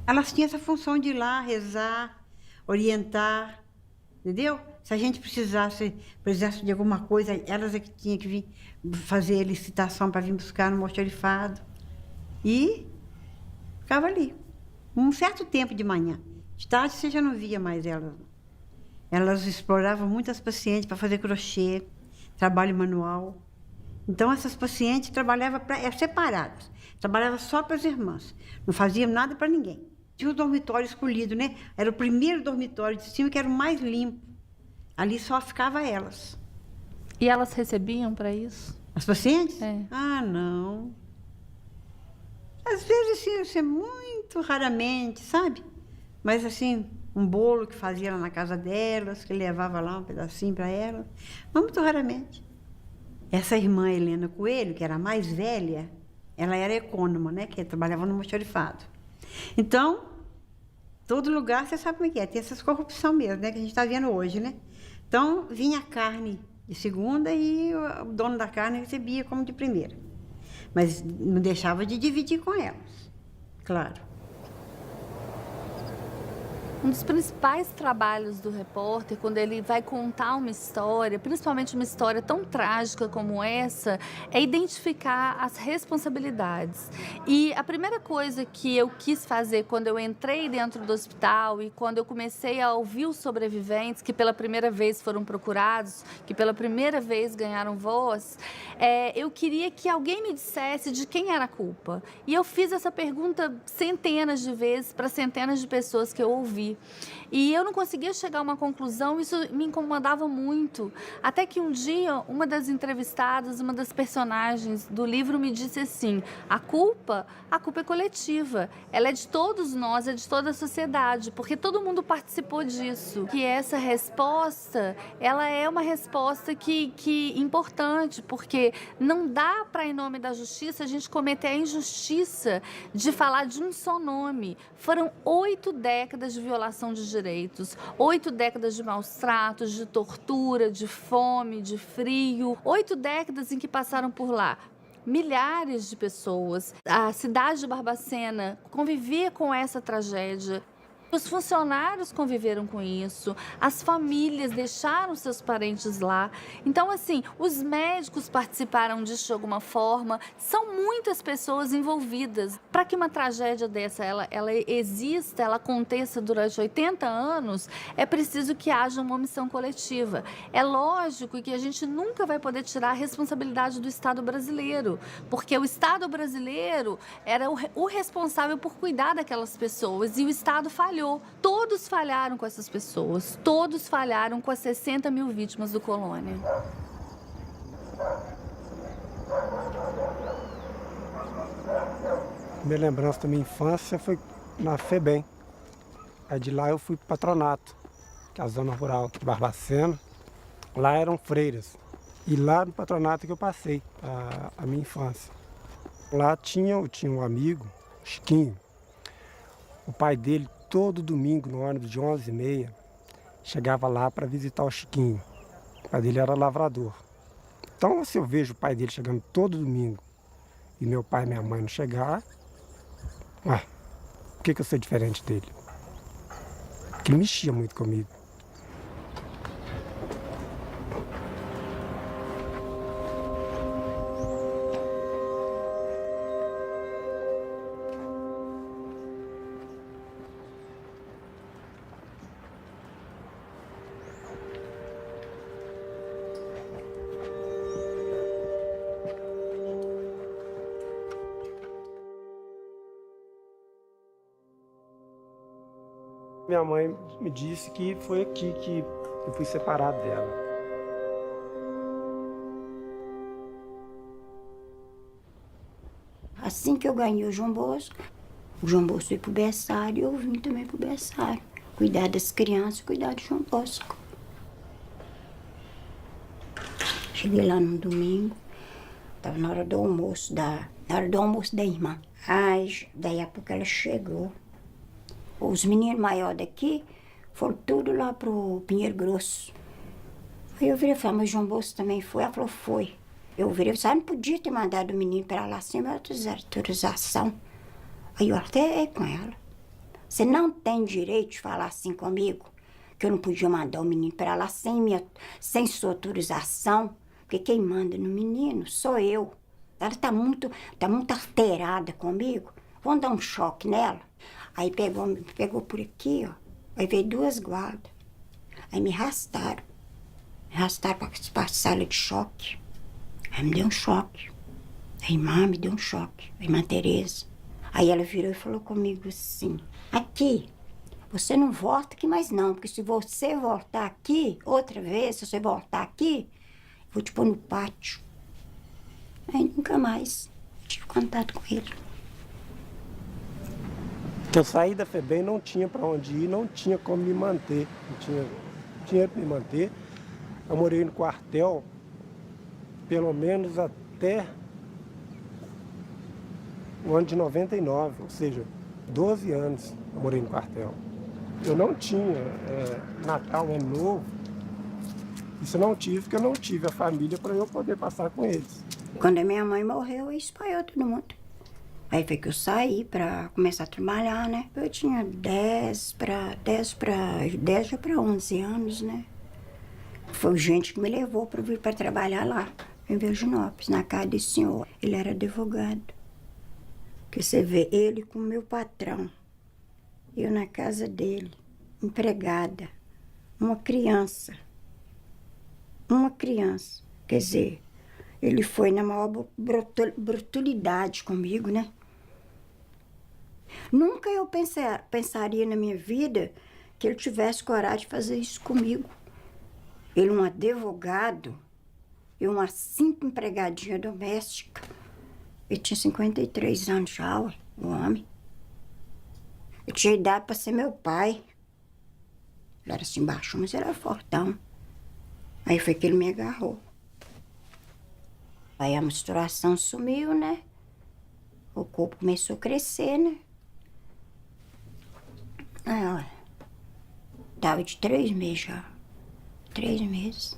Elas tinham essa função de ir lá, rezar, orientar, entendeu? Se a gente precisasse de alguma coisa, elas é que tinham que vir fazer licitação para vir buscar no almoxarifado. E ficava ali. Um certo tempo de manhã. De tarde você já não via mais elas. Elas exploravam muitas pacientes para fazer crochê, trabalho manual. Então essas pacientes trabalhavam separadas. Trabalhavam só para as irmãs. Não faziam nada para ninguém. Tinha o dormitório escolhido, né? Era o primeiro dormitório de cima, que era o mais limpo. Ali só ficava elas. E elas recebiam para isso? As pacientes? É. Ah, não. Às vezes, assim, muito raramente, sabe? Mas, assim, um bolo que fazia lá na casa delas, que levava lá um pedacinho para elas. Mas muito raramente. Essa irmã Helena Coelho, que era a mais velha, ela era econômica, né? Que trabalhava no almoxarifado. Então, todo lugar, você sabe como é que é. Tem essas corrupção mesmo, né? Que a gente está vendo hoje, né? Então, vinha a carne de segunda e o dono da carne recebia como de primeira. Mas não deixava de dividir com elas, claro. Um dos principais trabalhos do repórter, quando ele vai contar uma história, principalmente uma história tão trágica como essa, é identificar as responsabilidades. E a primeira coisa que eu quis fazer quando eu entrei dentro do hospital e quando eu comecei a ouvir os sobreviventes, que pela primeira vez foram procurados, que pela primeira vez ganharam voz, eu queria que alguém me dissesse de quem era a culpa. E eu fiz essa pergunta centenas de vezes para centenas de pessoas que eu ouvi. E eu não conseguia chegar a uma conclusão, isso me incomodava muito. Até que um dia, uma das entrevistadas, uma das personagens do livro me disse assim: a culpa é coletiva, ela é de todos nós, é de toda a sociedade, porque todo mundo participou disso. Que essa resposta, ela é uma resposta que importante, porque não dá para, em nome da justiça, a gente cometer a injustiça de falar de um só nome. Foram 8 décadas de violação de direitos, 8 décadas de maus tratos, de tortura, de fome, de frio, 8 décadas em que passaram por lá milhares de pessoas. A cidade de Barbacena convivia com essa tragédia. Os funcionários conviveram com isso, as famílias deixaram seus parentes lá. Então, assim, os médicos participaram disso de alguma forma. São muitas pessoas envolvidas. Para que uma tragédia dessa ela exista, ela aconteça durante 80 anos, é preciso que haja uma omissão coletiva. É lógico que a gente nunca vai poder tirar a responsabilidade do Estado brasileiro, porque o Estado brasileiro era o responsável por cuidar daquelas pessoas e o Estado falhou. Todos falharam com essas pessoas, todos falharam com as 60 mil vítimas do Colônia. Minha lembrança da minha infância foi na FEBEM. Aí de lá eu fui para o Patronato, que é a zona rural de Barbacena. Lá eram freiras. E lá no Patronato que eu passei a minha infância. Lá eu tinha um amigo, Chiquinho. O pai dele, todo domingo, no ônibus de 11h30, chegava lá para visitar o Chiquinho. O pai dele era lavrador. Então, se eu vejo o pai dele chegando todo domingo e meu pai e minha mãe não chegar, por que eu sou diferente dele? Porque ele mexia muito comigo. Minha mãe me disse que foi aqui que eu fui separado dela. Assim que eu ganhei o João Bosco foi pro berçário e eu vim também pro berçário. Cuidar das crianças, cuidar do João Bosco. Cheguei lá no domingo, tava na hora do almoço da irmã. Aí, daí a pouco ela chegou. Os meninos maiores daqui foram tudo lá pro Pinheiro Grosso. Aí eu virei e falei, mas o João Bosco também foi? Ela falou, foi. Eu virei e falei, não podia ter mandado o menino para lá sem autorização. Aí eu até com ela. Você não tem direito de falar assim comigo, que eu não podia mandar o menino para lá sem sua autorização, porque quem manda no menino sou eu. Ela tá muito alterada comigo. Vamos dar um choque nela. Aí pegou por aqui, ó. Aí veio 2 guardas. Aí me arrastaram. Me arrastaram para a sala de choque. Aí me deu um choque. A irmã me deu um choque. A irmã Tereza. Aí ela virou e falou comigo assim, aqui, você não volta aqui mais não, porque se você voltar aqui, outra vez, se você voltar aqui, eu vou te pôr no pátio. Aí nunca mais tive contato com ele. Eu saí da FEBEM, não tinha para onde ir, não tinha como me manter, não tinha dinheiro para me manter. Eu morei no quartel pelo menos até o ano de 99, ou seja, 12 anos eu morei no quartel. Eu não tinha Natal, Ano Novo, isso eu não tive, porque eu não tive a família para eu poder passar com eles. Quando a minha mãe morreu, espalhou todo mundo. Aí foi que eu saí para começar a trabalhar, né? Eu tinha 10 já para 11 anos, né? Foi gente que me levou para vir para trabalhar lá, em Virginópolis, na casa desse senhor. Ele era advogado. Que você vê ele com o meu patrão, eu na casa dele, empregada, uma criança. Quer dizer, ele foi na maior brutalidade comigo, né? Nunca eu pensaria na minha vida que ele tivesse coragem de fazer isso comigo. Ele, um advogado, eu, uma simples empregadinha doméstica. Ele tinha 53 anos já, o homem. Eu tinha idade para ser meu pai. Ele era assim baixo, mas era fortão. Aí foi que ele me agarrou. Aí a menstruação sumiu, né? O corpo começou a crescer, né? Aí, olha, tava de 3 meses já. 3 meses.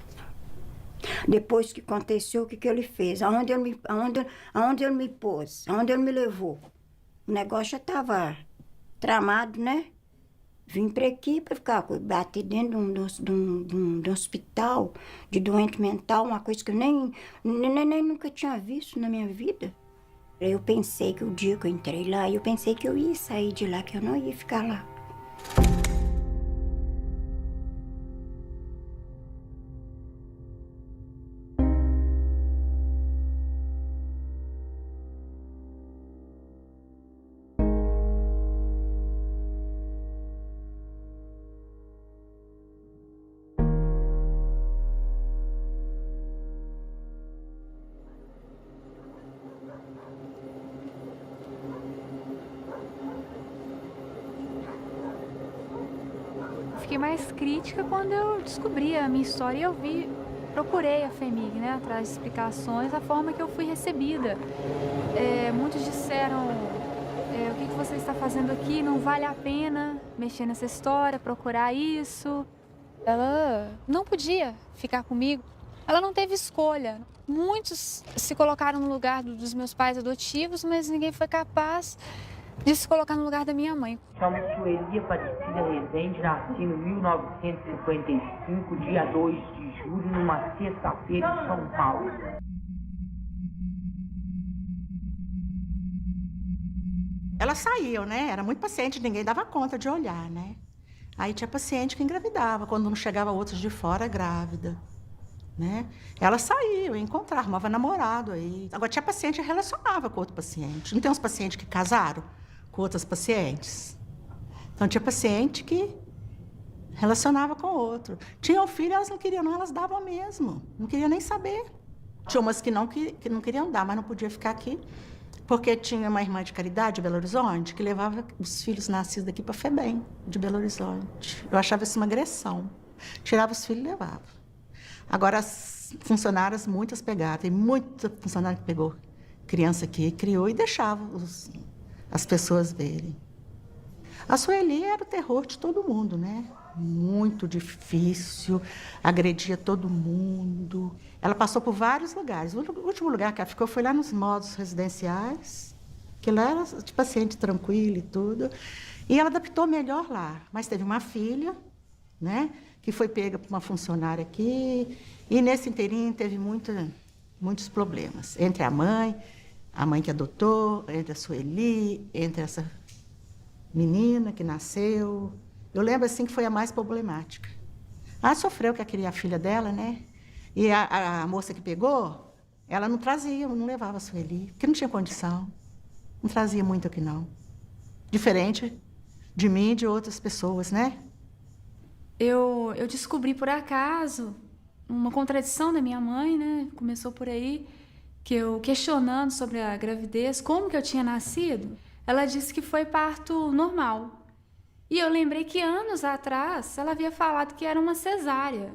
Depois que aconteceu, o que ele fez? Aonde ele me pôs? Aonde ele me levou? O negócio já estava tramado, né? Vim para aqui para ficar bater dentro de um hospital de doente mental, uma coisa que eu nem nunca tinha visto na minha vida. Eu pensei que o dia que eu entrei lá, eu pensei que eu ia sair de lá, que eu não ia ficar lá. Fiquei mais crítica quando eu descobri a minha história e procurei a FEMIG, né, atrás de explicações, a forma que eu fui recebida. Muitos disseram, o que você está fazendo aqui, não vale a pena mexer nessa história, procurar isso. Ela não podia ficar comigo, ela não teve escolha. Muitos se colocaram no lugar dos meus pais adotivos, mas ninguém foi capaz de se colocar no lugar da minha mãe. Chamo Sueli Aparecida Rezende, nasci em 1955, dia 2 de julho, numa sexta-feira em São Paulo. Elas saíam, né? Era muito paciente, ninguém dava conta de olhar, né? Aí tinha paciente que engravidava, quando não chegava outros de fora grávida, né? Elas saíam, encontravam, arrumava namorado aí. Agora tinha paciente que relacionava com outro paciente. Não tem uns pacientes que casaram com outras pacientes? Então tinha paciente que Relacionava com outro. Tinham filho, elas não queriam, não, elas davam mesmo. Não queriam nem saber. Tinha umas que não queriam dar, mas não podia ficar aqui. Porque tinha uma irmã de caridade de Belo Horizonte que levava os filhos nascidos daqui para FEBEM, de Belo Horizonte. Eu achava isso uma agressão. Tirava os filhos e levava. Agora, as funcionárias, muitas pegaram. Tem muita funcionária que pegou criança aqui, criou e deixava as pessoas verem. A Sueli era o terror de todo mundo, né? Muito difícil, agredia todo mundo. Ela passou por vários lugares. O último lugar que ela ficou foi lá nos modos residenciais, que lá era de paciente tranquilo e tudo. E ela adaptou melhor lá. Mas teve uma filha, né, que foi pega por uma funcionária aqui. E nesse inteirinho teve muitos problemas. Entre a mãe que adotou, entre a Sueli, entre essa menina que nasceu. Eu lembro, assim, que foi a mais problemática. Ela sofreu que queria a filha dela, né? E a moça que pegou, ela não trazia, não levava a Sueli, porque não tinha condição. Não trazia muito aqui, não. Diferente de mim e de outras pessoas, né? Eu descobri, por acaso, uma contradição da minha mãe, né? Começou por aí, que eu questionando sobre a gravidez, como que eu tinha nascido, ela disse que foi parto normal. E eu lembrei que anos atrás ela havia falado que era uma cesárea.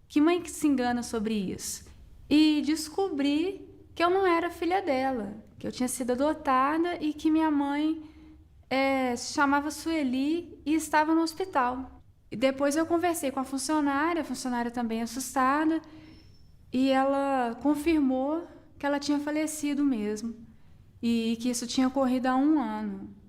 Que mãe que se engana sobre isso? E descobri que eu não era filha dela, que eu tinha sido adotada e que minha mãe se chamava Sueli e estava no hospital. E depois eu conversei com a funcionária também assustada, e ela confirmou que ela tinha falecido mesmo e que isso tinha ocorrido há 1 ano.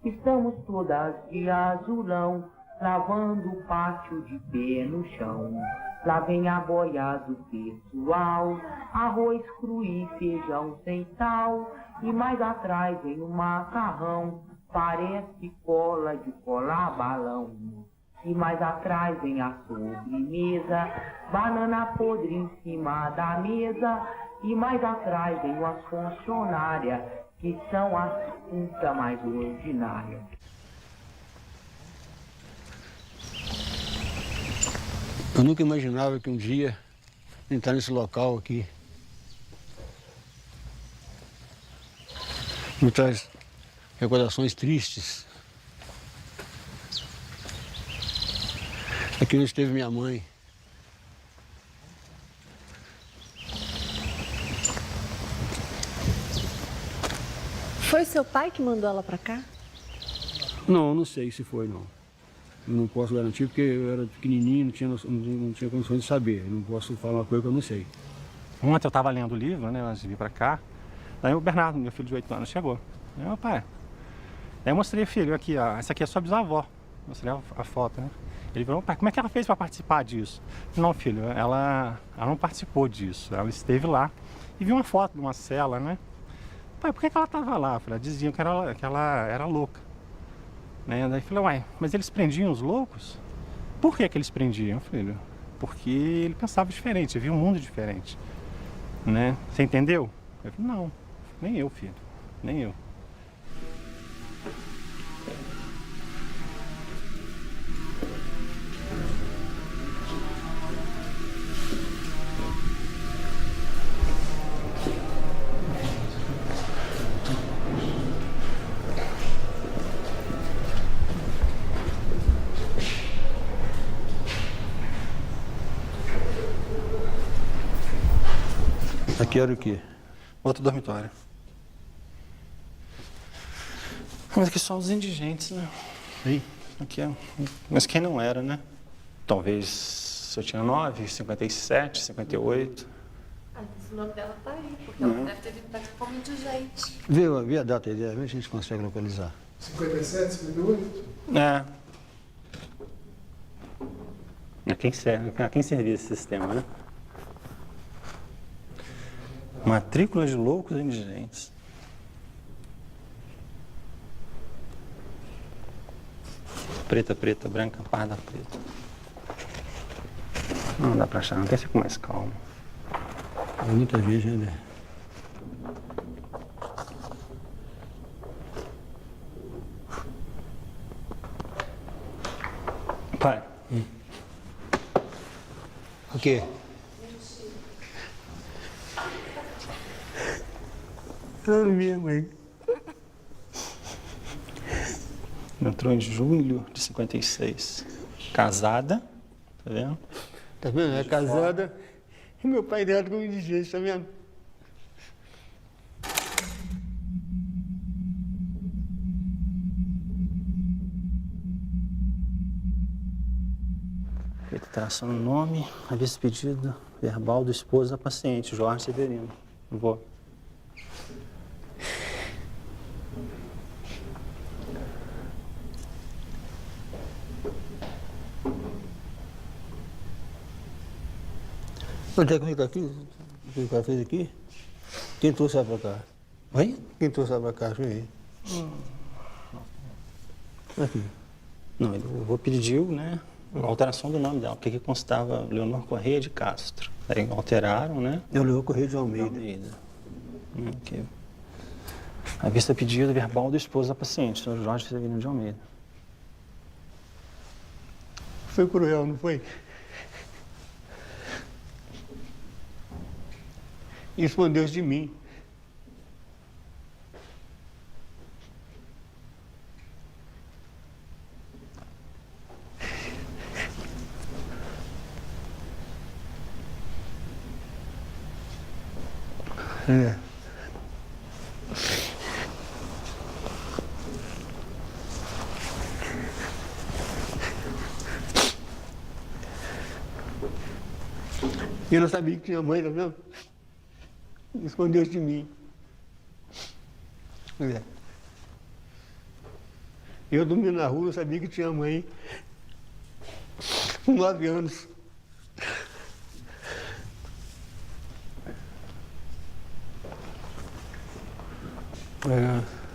Estamos todas de azulão, lavando o pátio de pé no chão. Lá vem a boia do pessoal, arroz cru e feijão sem sal. E mais atrás vem o macarrão, parece cola de colar balão. E mais atrás vem a sobremesa, banana podre em cima da mesa. E mais atrás vem as funcionárias, que são as putas mais ordinárias. Eu nunca imaginava que um dia entrar nesse local aqui me traz recordações tristes. Aqui onde esteve minha mãe. Foi seu pai que mandou ela pra cá? Não sei se foi, não. Eu não posso garantir porque eu era pequenininho, não tinha condições de saber. Eu não posso falar uma coisa que eu não sei. Ontem eu estava lendo o livro, né, antes de vir pra cá. Daí o Bernardo, meu filho de 8 anos, chegou. Aí, meu pai. Daí eu mostrei, filho, aqui, ó, essa aqui é sua bisavó. Mostrei a foto, né? Ele falou, pai, como é que ela fez para participar disso? Não, filho, ela não participou disso. Ela esteve lá e viu uma foto de uma cela, né? Pai, por que ela estava lá? Eu falei, diziam que ela era louca. Né? Daí eu falei, uai, mas eles prendiam os loucos? Por que eles prendiam, filho? Porque ele pensava diferente, via um mundo diferente. Né? Você entendeu? Eu falei, não, nem eu, filho, nem eu. Aqui era o quê? Outro dormitório. Mas aqui só os indigentes, né? Sim. Aqui é... Mas quem não era, né? Talvez eu tinha 9, 57, 58. O nome dela tá aí, porque ela deve ter vindo participar muito de gente. Vê a data aí, vê se a gente consegue localizar. 57, 58? É. A quem servia esse sistema, né? Matrícula de loucos e indigentes. Preta, preta, branca, parda, preta. Não dá pra achar, não tem que ser com mais calma. É muita gente, né? Pai, O quê? Não, minha mãe. Entrou em julho de 56. Casada, tá vendo? Tá vendo? É casada. E meu pai dela com indigente, tá vendo? Reiteração no nome, aviso pedido verbal do esposo da paciente, Jorge Severino. Vou. Onde é que fica aqui? O que o cara fez aqui? Quem trouxe ela pra cá? Oi? Quem trouxe ela pra cá? Deixa eu ver. Aqui. Não, eu vou pedir, né, a alteração do nome dela, porque aqui constava Leonor Correia de Castro. Aí alteraram, né? É o Leonor Correia de Almeida. Aqui. A vista pedido verbal do esposo da paciente, Sr. Jorge Severino de Almeida. Foi cruel, não foi? Escondeu-se de mim. É. Eu não sabia que tinha mãe, tá vendo? Escondeu-se de mim. É. Eu dormi na rua, não sabia que tinha mãe. Com 9 anos. É.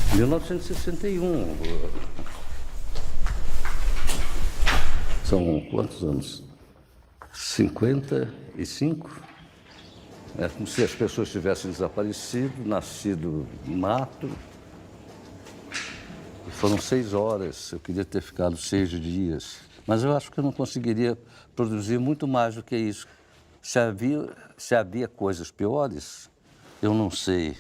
Em 1961, são quantos anos? 55? É como se as pessoas tivessem desaparecido, nascido no mato. E foram 6 horas, eu queria ter ficado 6 dias. Mas eu acho que eu não conseguiria produzir muito mais do que isso. Se havia coisas piores, eu não sei.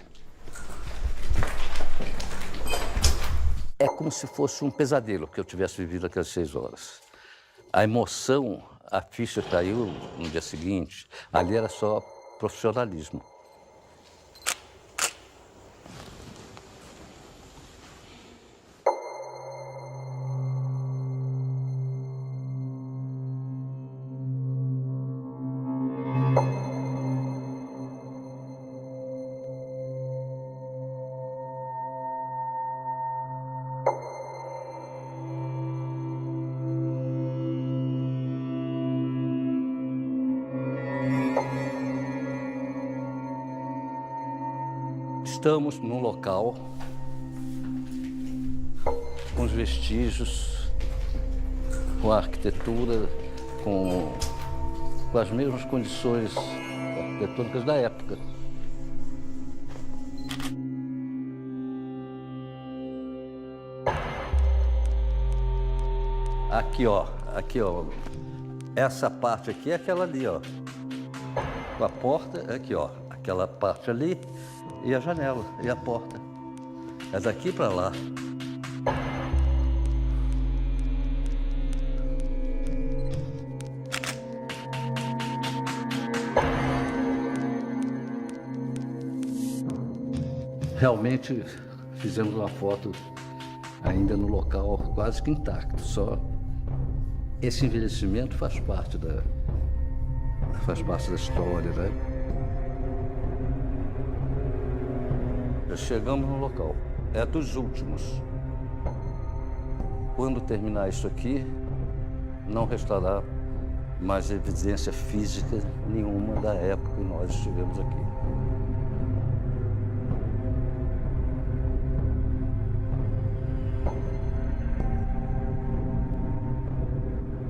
É como se fosse um pesadelo que eu tivesse vivido aquelas 6 horas. A emoção, a ficha caiu no dia seguinte, ali era só profissionalismo. Estamos num local com os vestígios, com a arquitetura, com as mesmas condições arquitetônicas da época. Aqui, ó. Essa parte aqui é aquela ali, ó. A porta, aqui, ó. Aquela parte ali. E a janela, e a porta. É daqui para lá. Realmente fizemos uma foto ainda no local quase que intacto. Só esse envelhecimento faz parte da história, né? Chegamos no local. É dos últimos. Quando terminar isso aqui, não restará mais evidência física nenhuma da época que nós estivemos aqui.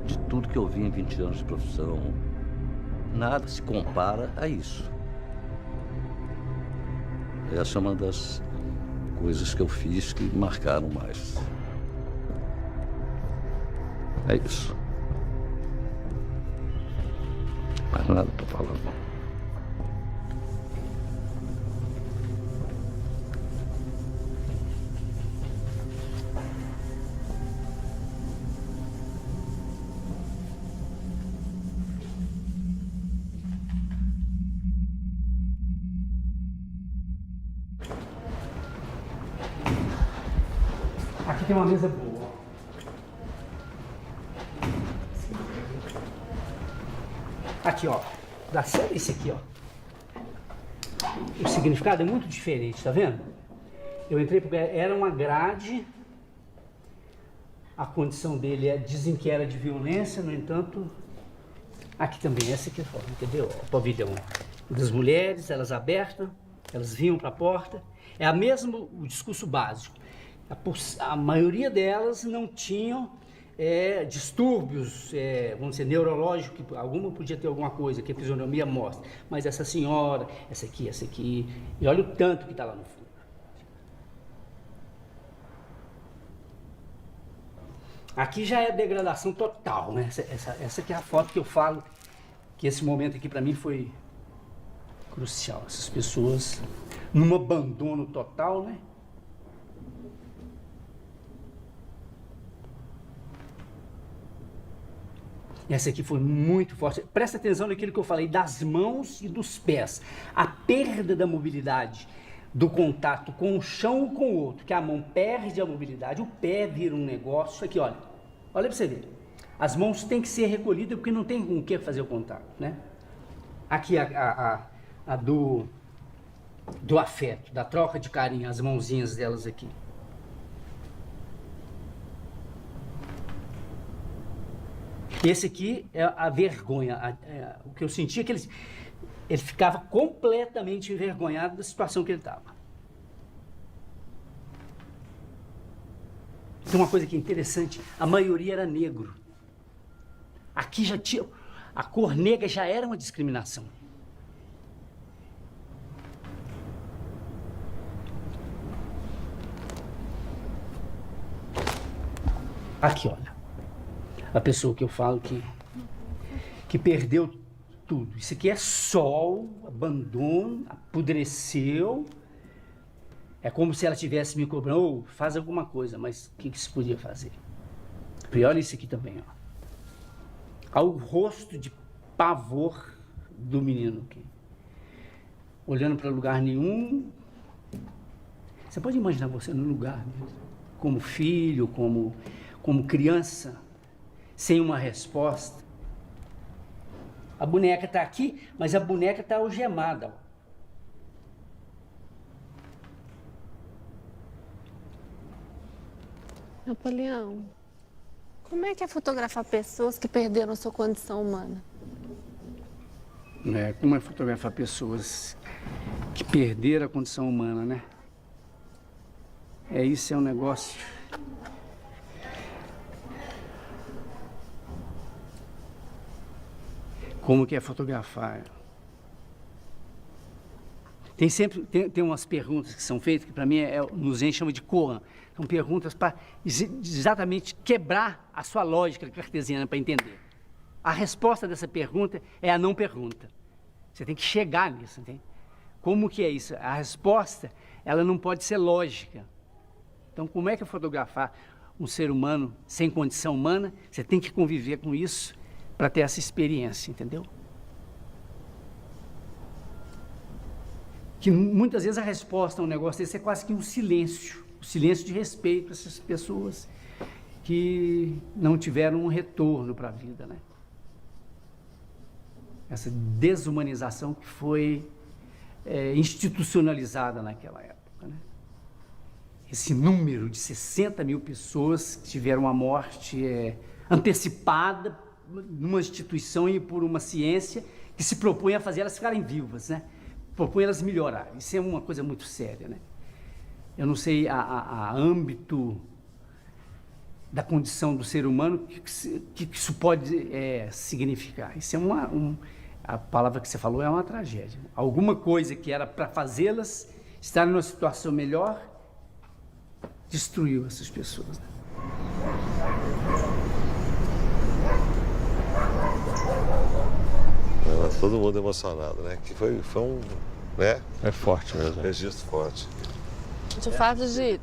De tudo que eu vi em 20 anos de profissão, nada se compara a isso. Essa é uma das coisas que eu fiz que marcaram mais. É isso. Mais nada para falar. Aqui tem uma mesa boa. Aqui, ó. Da série esse aqui, ó. O significado é muito diferente, tá vendo? Eu entrei porque era uma grade. A condição dele dizem que era de violência, no entanto, aqui também, essa aqui é forma, entendeu? O pavilhão das mulheres, elas abertas, elas vinham para a porta. É o discurso básico. A maioria delas não tinham distúrbios, vamos dizer, neurológicos, alguma podia ter alguma coisa que a fisionomia mostra, mas essa senhora, essa aqui, e olha o tanto que está lá no fundo. Aqui já é degradação total, né? Essa aqui é a foto que eu falo, que esse momento aqui para mim foi crucial. Essas pessoas num abandono total, né? Essa aqui foi muito forte. Presta atenção naquilo que eu falei das mãos e dos pés. A perda da mobilidade, do contato com o chão ou com o outro, que a mão perde a mobilidade, o pé vira um negócio. Aqui, olha. Olha para você ver. As mãos têm que ser recolhidas porque não tem com o que fazer o contato, né? Aqui a do afeto, da troca de carinho, as mãozinhas delas aqui. Esse aqui é a vergonha. O que eu senti é que ele ficava completamente envergonhado da situação que ele estava. Tem uma coisa que é interessante, a maioria era negro. Aqui já tinha... A cor negra já era uma discriminação. Aqui, olha. A pessoa que eu falo que perdeu tudo. Isso aqui é sol, abandono, apodreceu. É como se ela tivesse me cobrando, faz alguma coisa, mas o que se podia fazer? E olha isso aqui também, ó. Ao rosto de pavor do menino aqui. Olhando para lugar nenhum. Você pode imaginar você no lugar mesmo, como filho, como criança, sem uma resposta. A boneca está aqui, mas a boneca está algemada. Napoleão, como é que é fotografar pessoas que perderam sua condição humana? Como é fotografar pessoas que perderam a condição humana, né? Isso é um negócio... Como que é fotografar? Tem umas perguntas que são feitas, que para mim nos chama de koan. São perguntas para exatamente quebrar a sua lógica cartesiana para entender. A resposta dessa pergunta é a não pergunta. Você tem que chegar nisso, entende? Como que é isso? A resposta, ela não pode ser lógica. Então, como é que é fotografar um ser humano sem condição humana? Você tem que conviver com isso para ter essa experiência, entendeu? Que muitas vezes a resposta a um negócio desse é quase que um silêncio de respeito para essas pessoas que não tiveram um retorno para a vida, né? Essa desumanização que foi institucionalizada naquela época, né? esse número de 60 mil pessoas que tiveram a morte antecipada numa instituição e por uma ciência que se propõe a fazer elas ficarem vivas, né? Propõe elas melhorarem. Isso é uma coisa muito séria, né? Eu não sei a âmbito da condição do ser humano que isso pode significar. Isso é a palavra que você falou é uma tragédia. Alguma coisa que era para fazê-las estar numa situação melhor destruiu essas pessoas, né? Todo mundo emocionado, né? Que foi um, né? É forte mesmo. Registro forte. De fato de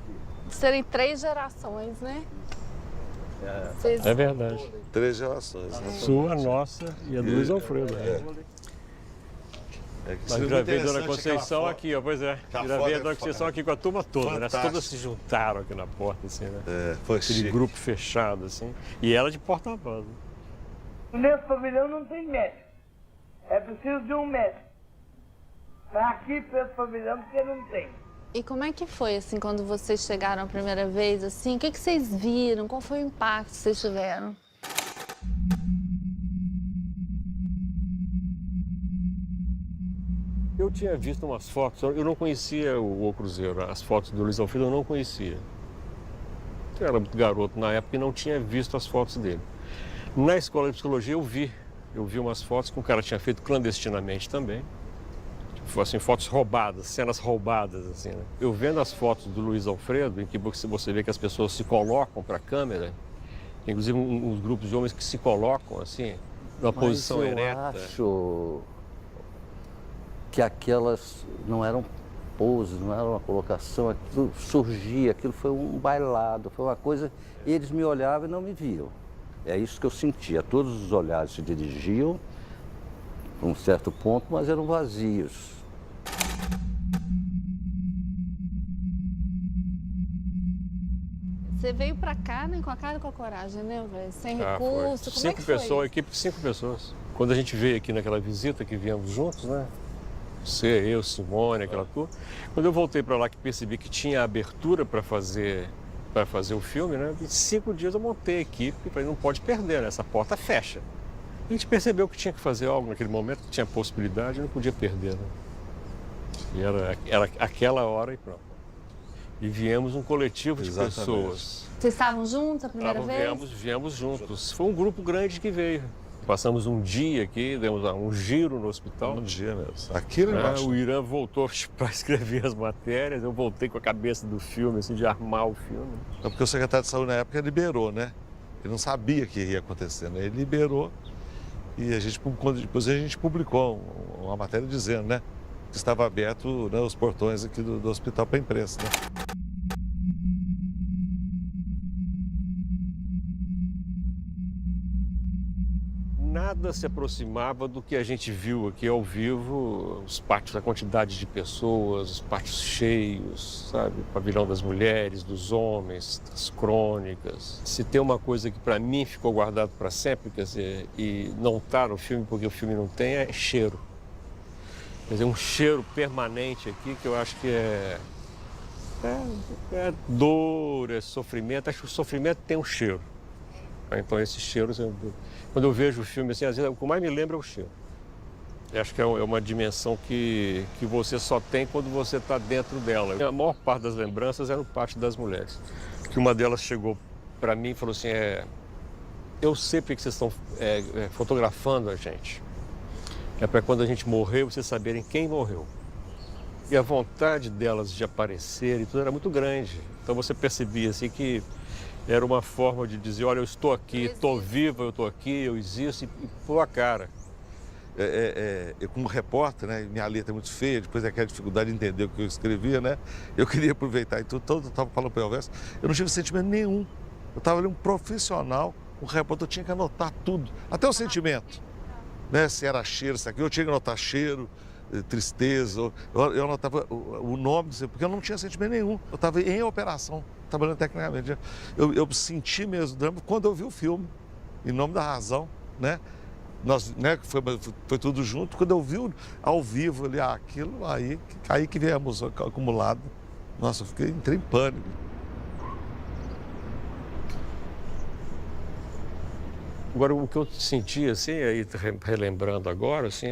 serem 3 gerações, né? Vocês... É verdade. 3 gerações. Sua, nossa e a do Luiz Alfredo. Mas gravei Dona Conceição aqui, ó, pois é. Gravei a Dona Conceição aqui com a turma toda, né? Todas se juntaram aqui na porta, assim, né? Foi aquele chique. grupo fechado, assim. E ela de porta-voz. Nesse pavilhão não tem médico. É preciso de um médico. Mas aqui para esse pavilhão porque não tem. E como é que foi, assim, quando vocês chegaram a primeira vez, assim? O que vocês viram? Qual foi o impacto que vocês tiveram? Eu tinha visto umas fotos, eu não conhecia o Cruzeiro, as fotos do Luiz Alfredo eu não conhecia. Eu era muito garoto na época e não tinha visto as fotos dele. Na escola de psicologia eu vi umas fotos que o cara tinha feito clandestinamente também. Tipo, assim, fotos roubadas, cenas roubadas, assim, né? Eu vendo as fotos do Luiz Alfredo, em que você vê que as pessoas se colocam para a câmera, inclusive uns grupos de homens que se colocam, assim, numa posição ereta. Eu acho que aquelas não eram poses, não era uma colocação, aquilo surgia, aquilo foi um bailado, foi uma coisa, e eles me olhavam e não me viam. É isso que eu sentia, todos os olhares se dirigiam a um certo ponto, mas eram vazios. Você veio pra cá, né, com a cara e com a coragem, né, velho? Sem recurso, como é que foi? 5 pessoas, equipe de 5 pessoas. Quando a gente veio aqui naquela visita que viemos juntos, né? Você, eu, Simone, aquela turma. Quando eu voltei para lá que percebi que tinha abertura para fazer o filme, né? Em 5 dias eu montei a equipe e falei, não pode perder, né? Essa porta fecha. A gente percebeu que tinha que fazer algo naquele momento, que tinha possibilidade, não podia perder, né? E era aquela hora e pronto. E viemos um coletivo de pessoas. Vocês estavam juntos a primeira vez? Viemos juntos. Foi um grupo grande que veio. Passamos um dia aqui, demos um giro no hospital. Um dia mesmo. Aqui no embaixo. O Irã voltou para escrever as matérias, eu voltei com a cabeça do filme, assim, de armar o filme. É porque o secretário de saúde na época liberou, né? Ele não sabia o que ia acontecer, né? Ele liberou e depois a gente publicou uma matéria dizendo, né? Que estava aberto, né, os portões aqui do hospital para a imprensa, né? Nada se aproximava do que a gente viu aqui ao vivo, os pátios, a quantidade de pessoas, os pátios cheios, sabe? O pavilhão das mulheres, dos homens, das crônicas. Se tem uma coisa que para mim ficou guardado para sempre, quer dizer, e não está no filme porque o filme não tem, é cheiro. Quer dizer, um cheiro permanente aqui que eu acho que é dor, é sofrimento. Acho que o sofrimento tem um cheiro. Então esses cheiros, quando eu vejo o filme, assim, às vezes o que mais me lembra é o cheiro. Eu acho que é uma dimensão que você só tem quando você está dentro dela. A maior parte das lembranças era no pátio das mulheres. Que uma delas chegou para mim e falou assim, eu sei porque vocês estão fotografando a gente. É para quando a gente morrer, vocês saberem quem morreu. E a vontade delas de aparecer e tudo era muito grande. Então você percebia assim que era uma forma de dizer, olha, eu estou aqui, estou viva, eu estou aqui, eu existo, e pôr a cara. Eu como repórter, né, minha letra é muito feia, depois daquela dificuldade de entender o que eu escrevia, né, eu queria aproveitar e tudo, eu estava falando para o Elvésio, eu não tive sentimento nenhum. Eu estava ali um profissional, um repórter, eu tinha que anotar tudo, até o sentimento. Né, se era cheiro, se aquilo, eu tinha que anotar cheiro, tristeza, eu anotava o nome, porque eu não tinha sentimento nenhum. Eu estava em operação, trabalhando tecnicamente. Eu senti mesmo drama quando eu vi o filme, Em Nome da Razão, né? Nós, né, foi tudo junto. Quando eu vi ao vivo ali, aquilo, aí que viemos acumulado. Nossa, entrei em pânico. Agora, o que eu senti, assim, aí relembrando agora, assim,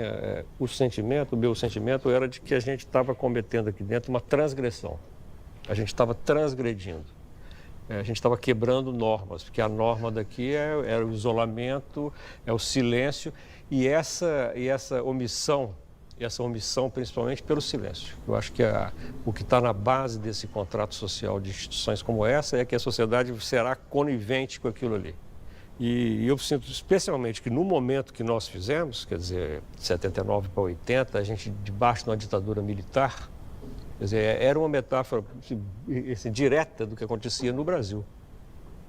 o meu sentimento era de que a gente estava cometendo aqui dentro uma transgressão. A gente estava transgredindo. A gente estava quebrando normas, porque a norma daqui é o isolamento, é o silêncio e essa omissão principalmente pelo silêncio. Eu acho que o que está na base desse contrato social de instituições como essa é que a sociedade será conivente com aquilo ali. E eu sinto especialmente que no momento que nós fizemos, quer dizer, de 79 para 80, a gente debaixo de uma ditadura militar, quer dizer, era uma metáfora assim, direta do que acontecia no Brasil.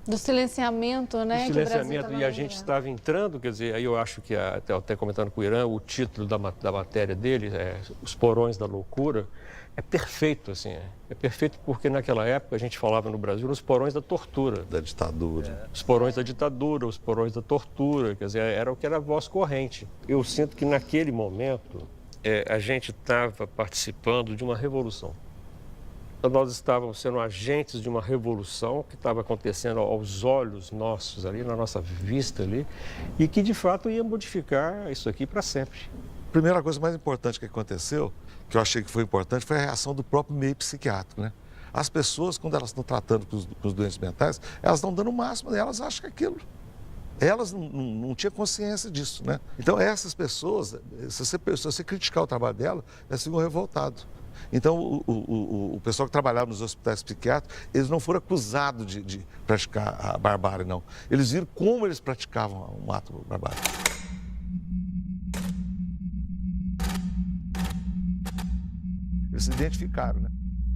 Do silenciamento, né? Do silenciamento, e a gente estava entrando, quer dizer, aí eu acho que, até comentando com o Irã, o título da matéria dele, Os Porões da Loucura, é perfeito, assim. É perfeito porque naquela época a gente falava no Brasil nos porões da tortura. Da ditadura. Os porões da ditadura, os porões da tortura, quer dizer, era o que era a voz corrente. Eu sinto que naquele momento a gente estava participando de uma revolução. Nós estávamos sendo agentes de uma revolução que estava acontecendo aos olhos nossos ali, na nossa vista ali, e que de fato ia modificar isso aqui para sempre. A primeira coisa mais importante que aconteceu, que eu achei que foi importante, foi a reação do próprio meio psiquiátrico, né? As pessoas, quando elas estão tratando com os doentes mentais, elas estão dando o máximo, elas acham que é aquilo. Elas não tinham consciência disso, né? Então, essas pessoas, se você criticar o trabalho delas, elas ficam revoltadas. Então, o pessoal que trabalhava nos hospitais psiquiátricos, eles não foram acusados de praticar a barbárie, não. Eles viram como eles praticavam um ato barbário. Eles se identificaram, né?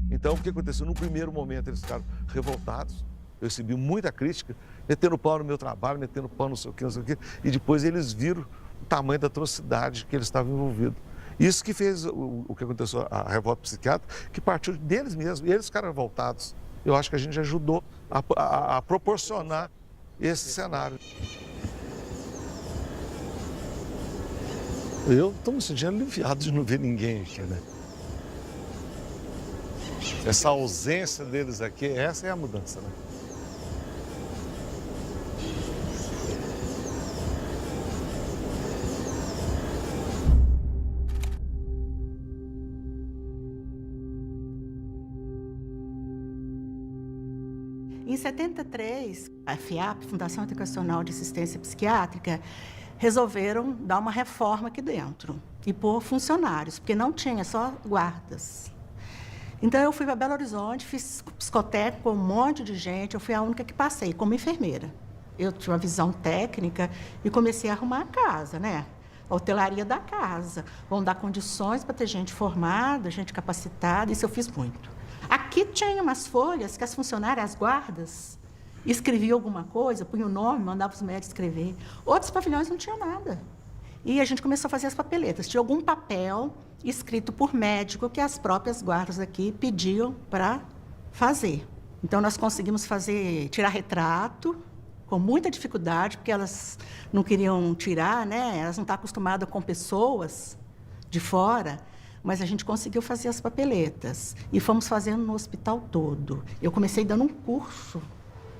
Então, o que aconteceu? No primeiro momento, eles ficaram revoltados. Eu recebi muita crítica, metendo pau no meu trabalho, metendo pau não sei o quê. E depois eles viram o tamanho da atrocidade que eles estavam envolvidos. Isso que fez o que aconteceu, a revolta psiquiátrica, que partiu deles mesmos, e eles ficaram revoltados. Eu acho que a gente ajudou a proporcionar esse cenário. Eu estou me sentindo aliviado de não ver ninguém aqui, né? Essa ausência deles aqui, essa é a mudança, né? Em 73, a FIAP, Fundação Educacional de Assistência Psiquiátrica, resolveram dar uma reforma aqui dentro e pôr funcionários, porque não tinha, só guardas. Então, eu fui para Belo Horizonte, fiz psicotécnico com um monte de gente, eu fui a única que passei, como enfermeira. Eu tinha uma visão técnica e comecei a arrumar a casa, né? A hotelaria da casa. Vão dar condições para ter gente formada, gente capacitada, isso eu fiz muito. Aqui tinha umas folhas que as funcionárias, as guardas, escreviam alguma coisa, punham o nome, mandavam os médicos escrever. Outros pavilhões não tinham nada. E a gente começou a fazer as papeletas. Tinha algum papel escrito por médico que as próprias guardas aqui pediam para fazer. Então, nós conseguimos tirar retrato, com muita dificuldade, porque elas não queriam tirar, né? Elas não estão acostumadas com pessoas de fora. Mas a gente conseguiu fazer as papeletas e fomos fazendo no hospital todo. Eu comecei dando um curso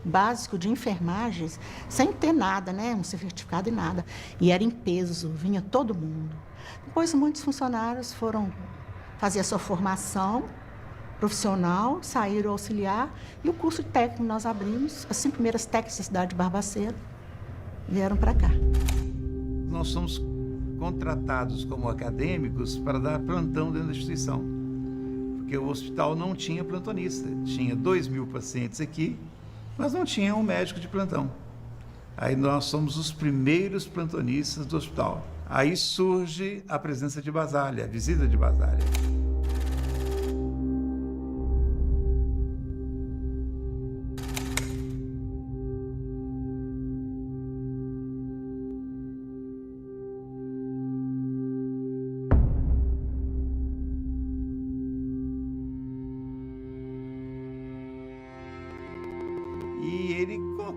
básico de enfermagens, sem ter nada, né? Um certificado e nada. E era em peso, vinha todo mundo. Depois, muitos funcionários foram fazer a sua formação profissional, saíram auxiliar, e o curso técnico nós abrimos, as 5 primeiras técnicas da cidade de Barbacena vieram para cá. Nós somos contratados como acadêmicos para dar plantão dentro da instituição, porque o hospital não tinha plantonista. Tinha 2.000 pacientes aqui, mas não tinha um médico de plantão. Aí nós somos os primeiros plantonistas do hospital. Aí surge a presença de Basálea, a visita de Basálea.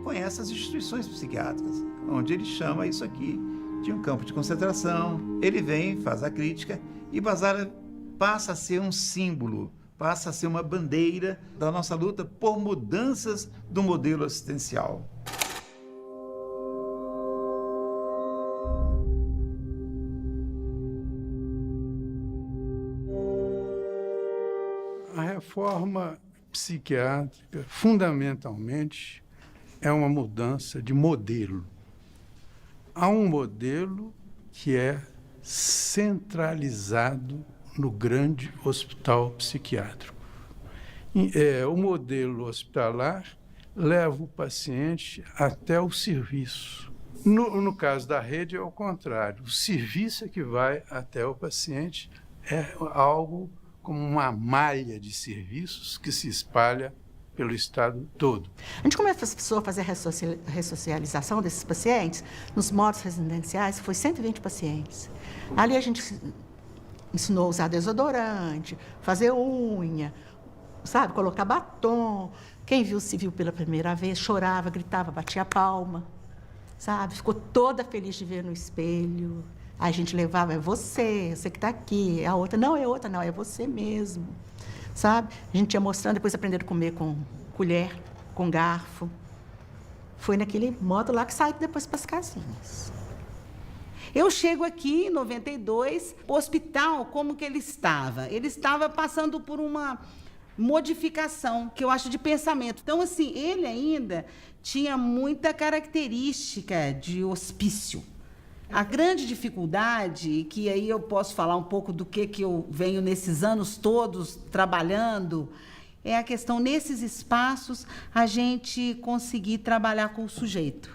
Conhece as instituições psiquiátricas, onde ele chama isso aqui de um campo de concentração. Ele vem, faz a crítica e Basálea passa a ser um símbolo, passa a ser uma bandeira da nossa luta por mudanças do modelo assistencial. reforma psiquiátrica, fundamentalmente, é uma mudança de modelo. Há um modelo que é centralizado no grande hospital psiquiátrico. O modelo hospitalar leva o paciente até o serviço. No caso da rede é o contrário. O serviço é que vai até o paciente, é algo como uma malha de serviços que se espalha pelo estado todo. A gente começou a fazer a ressocialização desses pacientes nos módulos residenciais, foi 120 pacientes. Ali a gente ensinou a usar desodorante, fazer unha, sabe, colocar batom. Quem viu se viu pela primeira vez, chorava, gritava, batia a palma, sabe? Ficou toda feliz de ver no espelho. Aí a gente levava, é você que está aqui. A outra, não é outra, não, é você mesmo, sabe? A gente ia mostrando, depois aprenderam a comer com colher, com garfo. Foi naquele modo lá que saí depois para as casinhas. Eu chego aqui em 92, o hospital, como que ele estava? Ele estava passando por uma modificação, que eu acho de pensamento. Então, assim, ele ainda tinha muita característica de hospício. A grande dificuldade, que aí eu posso falar um pouco do que eu venho nesses anos todos trabalhando, é a questão, nesses espaços, a gente conseguir trabalhar com o sujeito.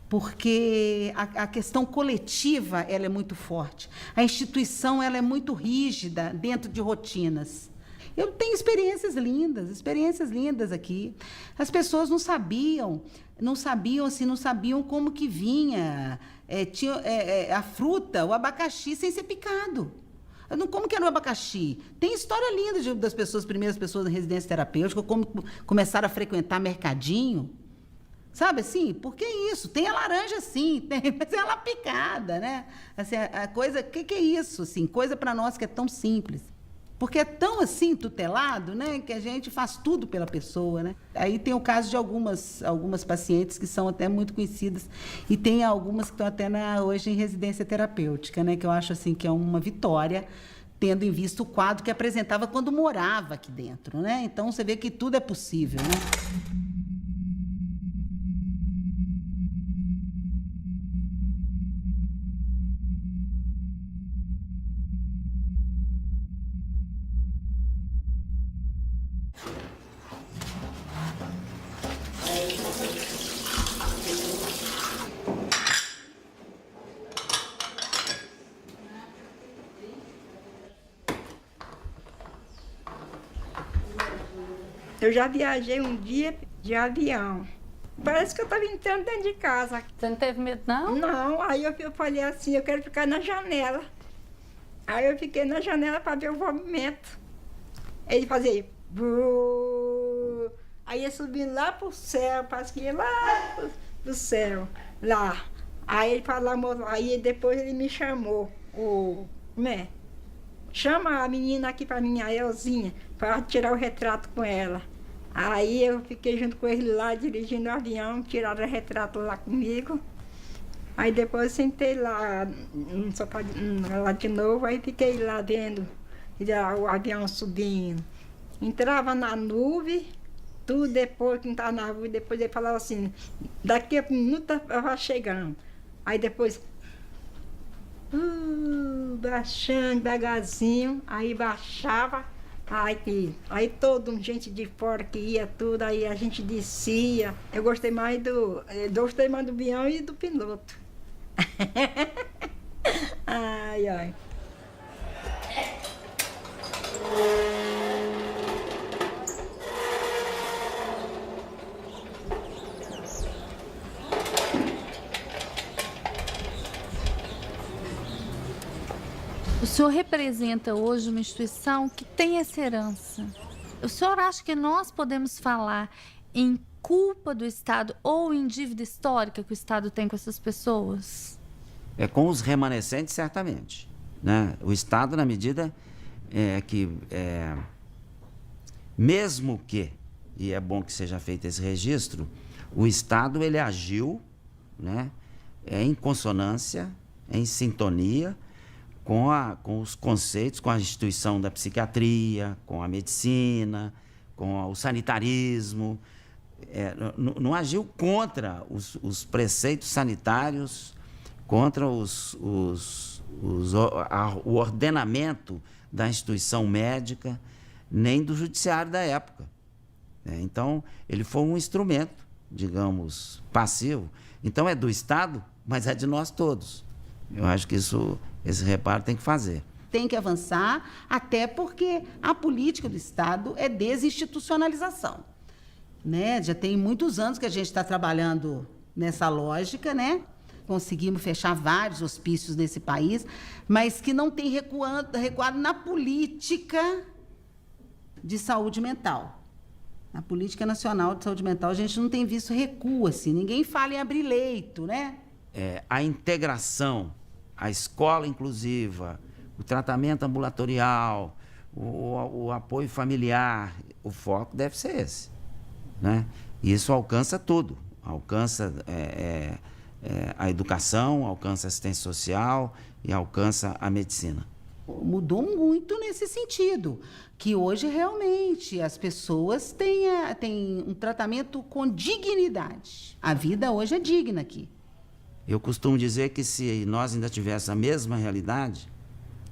Porque a questão coletiva ela é muito forte. A instituição ela é muito rígida dentro de rotinas. Eu tenho experiências lindas aqui. As pessoas não sabiam como que vinha a fruta, o abacaxi, sem ser picado. Como que era o abacaxi? Tem história linda das pessoas, primeiras pessoas na residência terapêutica, como começaram a frequentar mercadinho. Sabe assim? Por que isso? Tem a laranja sim, mas ela picada, né? Assim, a coisa, o que é isso? Assim, coisa para nós que é tão simples. Porque é tão assim tutelado, né, que a gente faz tudo pela pessoa, né? Aí tem o caso de algumas pacientes que são até muito conhecidas e tem algumas que estão até hoje em residência terapêutica, né, que eu acho assim que é uma vitória, tendo em vista o quadro que apresentava quando morava aqui dentro, né? Então você vê que tudo é possível, né? Eu já viajei um dia de avião. Parece que eu estava entrando dentro de casa. Você não teve medo, não? Não, aí eu falei assim, eu quero ficar na janela. Aí eu fiquei na janela para ver o movimento. Ele fazia... Buh. Aí ia subindo lá pro céu, parece que ia lá pro céu, lá. Aí ele falou, aí depois ele me chamou, né? Chama a menina aqui para mim, a Elzinha, para tirar o retrato com ela. Aí eu fiquei junto com ele lá, dirigindo o avião, tiraram o retrato lá comigo. Aí depois eu sentei lá, lá de novo, aí fiquei lá vendo o avião subindo. Entrava na nuvem, tudo depois que estava na nuvem, depois ele falava assim, daqui a um minuto vai chegando. Aí depois, baixando devagarzinho, aí baixava. Aí todo gente de fora que ia tudo, aí a gente descia. Eu gostei mais do avião e do piloto. Ai, ai. O senhor representa hoje uma instituição que tem essa herança. O senhor acha que nós podemos falar em culpa do Estado ou em dívida histórica que o Estado tem com essas pessoas? Com os remanescentes, certamente, né? O Estado, na medida que, mesmo que, e é bom que seja feito esse registro, o Estado ele agiu, né, em consonância, em sintonia com os conceitos, com a instituição da psiquiatria, com a medicina, com o sanitarismo. Não agiu contra os preceitos sanitários, contra o ordenamento da instituição médica, nem do judiciário da época. Então, ele foi um instrumento, digamos, passivo. Então, é do Estado, mas é de nós todos. Eu acho que esse reparo tem que fazer. Tem que avançar, até porque a política do Estado é desinstitucionalização. Né? Já tem muitos anos que a gente está trabalhando nessa lógica, né? Conseguimos fechar vários hospícios nesse país, mas que não tem recuado na política de saúde mental. Na política nacional de saúde mental, a gente não tem visto recuo, assim. Ninguém fala em abrir leito, né? A integração, a escola inclusiva, o tratamento ambulatorial, o apoio familiar, o foco deve ser esse. Né? E isso alcança tudo. Alcança a educação, alcança a assistência social e alcança a medicina. Mudou muito nesse sentido, que hoje realmente as pessoas têm um tratamento com dignidade. A vida hoje é digna aqui. Eu costumo dizer que se nós ainda tivéssemos a mesma realidade,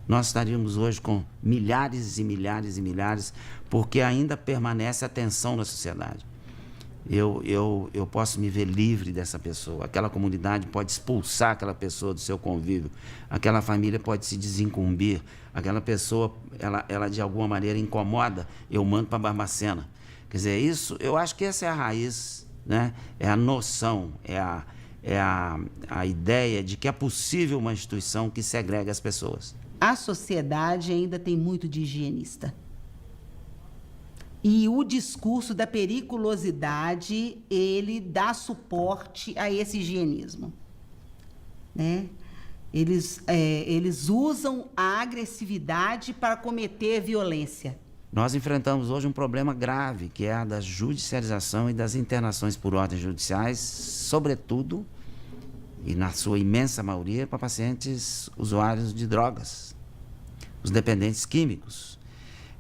nós estaríamos hoje com milhares e milhares e milhares, porque ainda permanece a tensão na sociedade. Eu posso me ver livre dessa pessoa, aquela comunidade pode expulsar aquela pessoa do seu convívio, aquela família pode se desincumbir, aquela pessoa, ela de alguma maneira incomoda, eu mando para Barbacena. Quer dizer, isso, eu acho que essa é a raiz, né? É a noção, é a ideia de que é possível uma instituição que segrega as pessoas. A sociedade ainda tem muito de higienista. E o discurso da periculosidade, ele dá suporte a esse higienismo. Né? Eles usam a agressividade para cometer violência. Nós enfrentamos hoje um problema grave, que é a da judicialização e das internações por ordens judiciais, sobretudo, e na sua imensa maioria, para pacientes usuários de drogas, os dependentes químicos.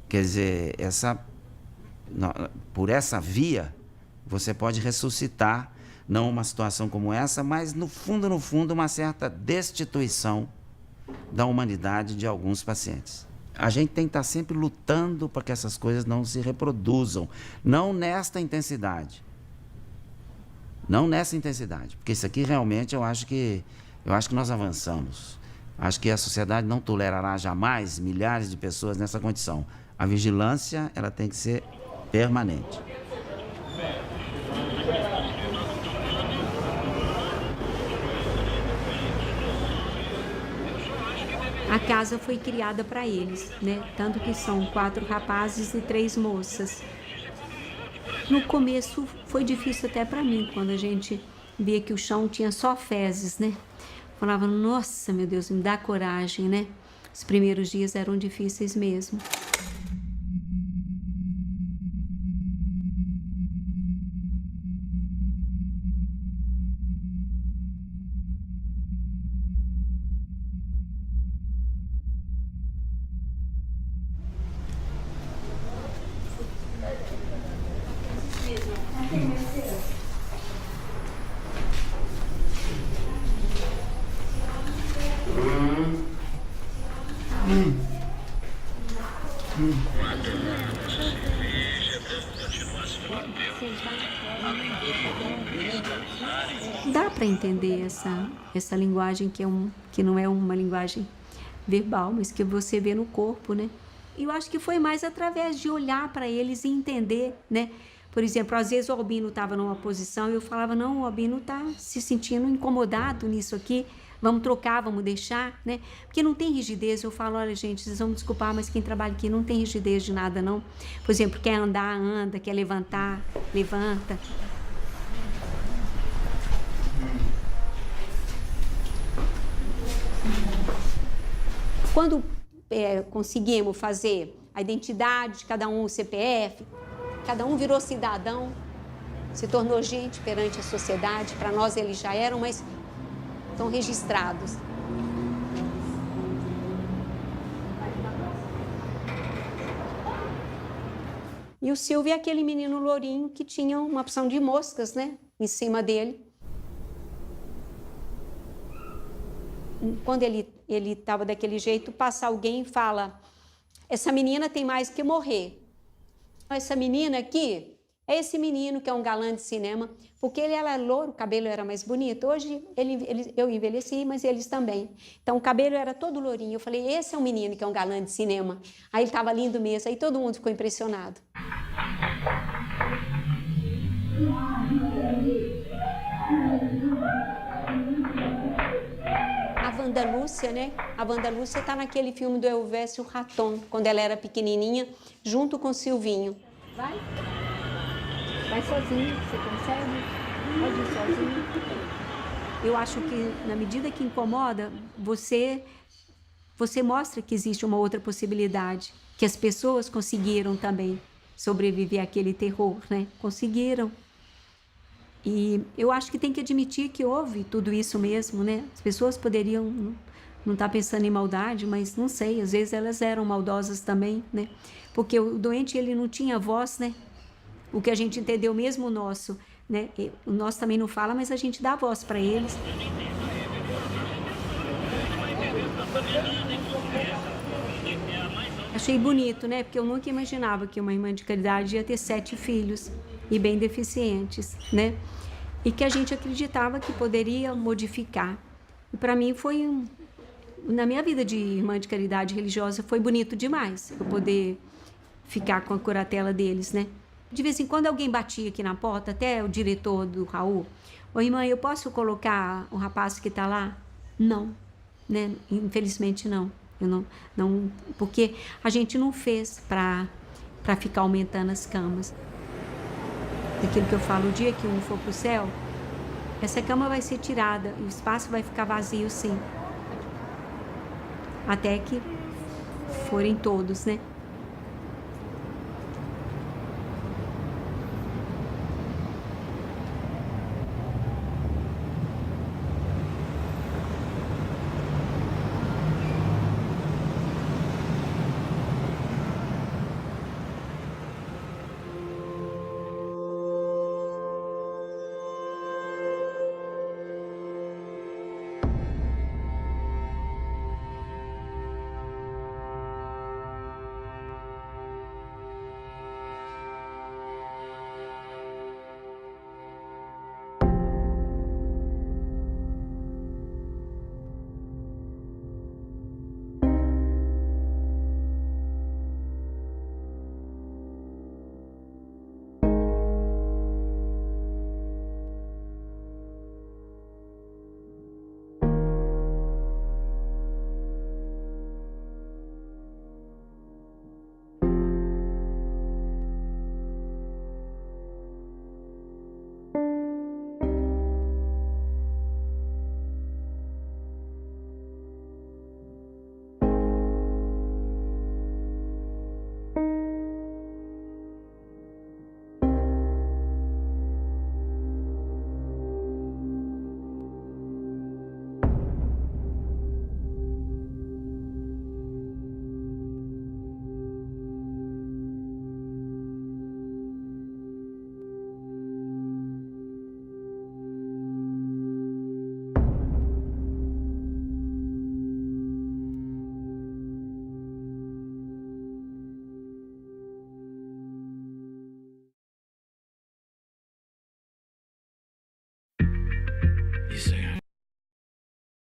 Quer dizer, por essa via, você pode ressuscitar, não uma situação como essa, mas no fundo, uma certa destituição da humanidade de alguns pacientes. A gente tem que estar sempre lutando para que essas coisas não se reproduzam, não nesta intensidade. Não nessa intensidade, porque isso aqui realmente eu acho que nós avançamos. Acho que a sociedade não tolerará jamais milhares de pessoas nessa condição. A vigilância, ela tem que ser permanente. A casa foi criada para eles, né? Tanto que são 4 rapazes e 3 moças. No começo foi difícil até para mim, quando a gente via que o chão tinha só fezes, né? Falava, nossa, meu Deus, me dá coragem, né? Os primeiros dias eram difíceis mesmo. Dá para entender essa linguagem que não é uma linguagem verbal, mas que você vê no corpo, né? E eu acho que foi mais através de olhar para eles e entender, né? Por exemplo, às vezes o Albino estava numa posição e eu falava, não, o Albino está se sentindo incomodado nisso aqui, vamos trocar, vamos deixar, né? Porque não tem rigidez. Eu falo, olha, gente, vocês vão me desculpar, mas quem trabalha aqui não tem rigidez de nada, não. Por exemplo, quer andar, anda, quer levantar, levanta. Quando conseguimos fazer a identidade de cada um, o CPF, cada um virou cidadão, se tornou gente perante a sociedade. Para nós eles já eram, mas estão registrados. E o Silvio é aquele menino lourinho que tinha uma opção de moscas, né, em cima dele. Quando ele estava daquele jeito, passa alguém e fala: essa menina tem mais que morrer. Essa menina aqui é esse menino que é um galã de cinema, porque ele era louro, o cabelo era mais bonito. Hoje eu envelheci, mas eles também. Então o cabelo era todo lourinho. Eu falei: esse é um menino que é um galã de cinema. Aí ele estava lindo mesmo, aí todo mundo ficou impressionado. A Wanda Lúcia, né? A Wanda Lúcia está naquele filme do Elvésio Raton, quando ela era pequenininha, junto com o Silvinho. Vai sozinho, você consegue? Pode ir sozinho. Eu acho que, na medida que incomoda, você mostra que existe uma outra possibilidade, que as pessoas conseguiram também sobreviver àquele terror, né? Conseguiram. E eu acho que tem que admitir que houve tudo isso mesmo, né? As pessoas poderiam não estar pensando em maldade, mas não sei, às vezes elas eram maldosas também, né? Porque o doente, ele não tinha voz, né? O que a gente entendeu mesmo o nosso, né? O nosso também não fala, mas a gente dá voz para eles. Achei bonito, né? Porque eu nunca imaginava que uma irmã de caridade ia ter 7 filhos e bem deficientes, né? E que a gente acreditava que poderia modificar. E para mim foi na minha vida de irmã de caridade religiosa foi bonito demais eu poder ficar com a curatela deles, né? De vez em quando alguém batia aqui na porta, até o diretor do Raul: ô irmã, eu posso colocar o rapaz que está lá? Não, né? Infelizmente não. Eu não, porque a gente não fez para ficar aumentando as camas. Daquilo que eu falo, o dia que um for para o céu, essa cama vai ser tirada e o espaço vai ficar vazio, sim. Até que forem todos, né?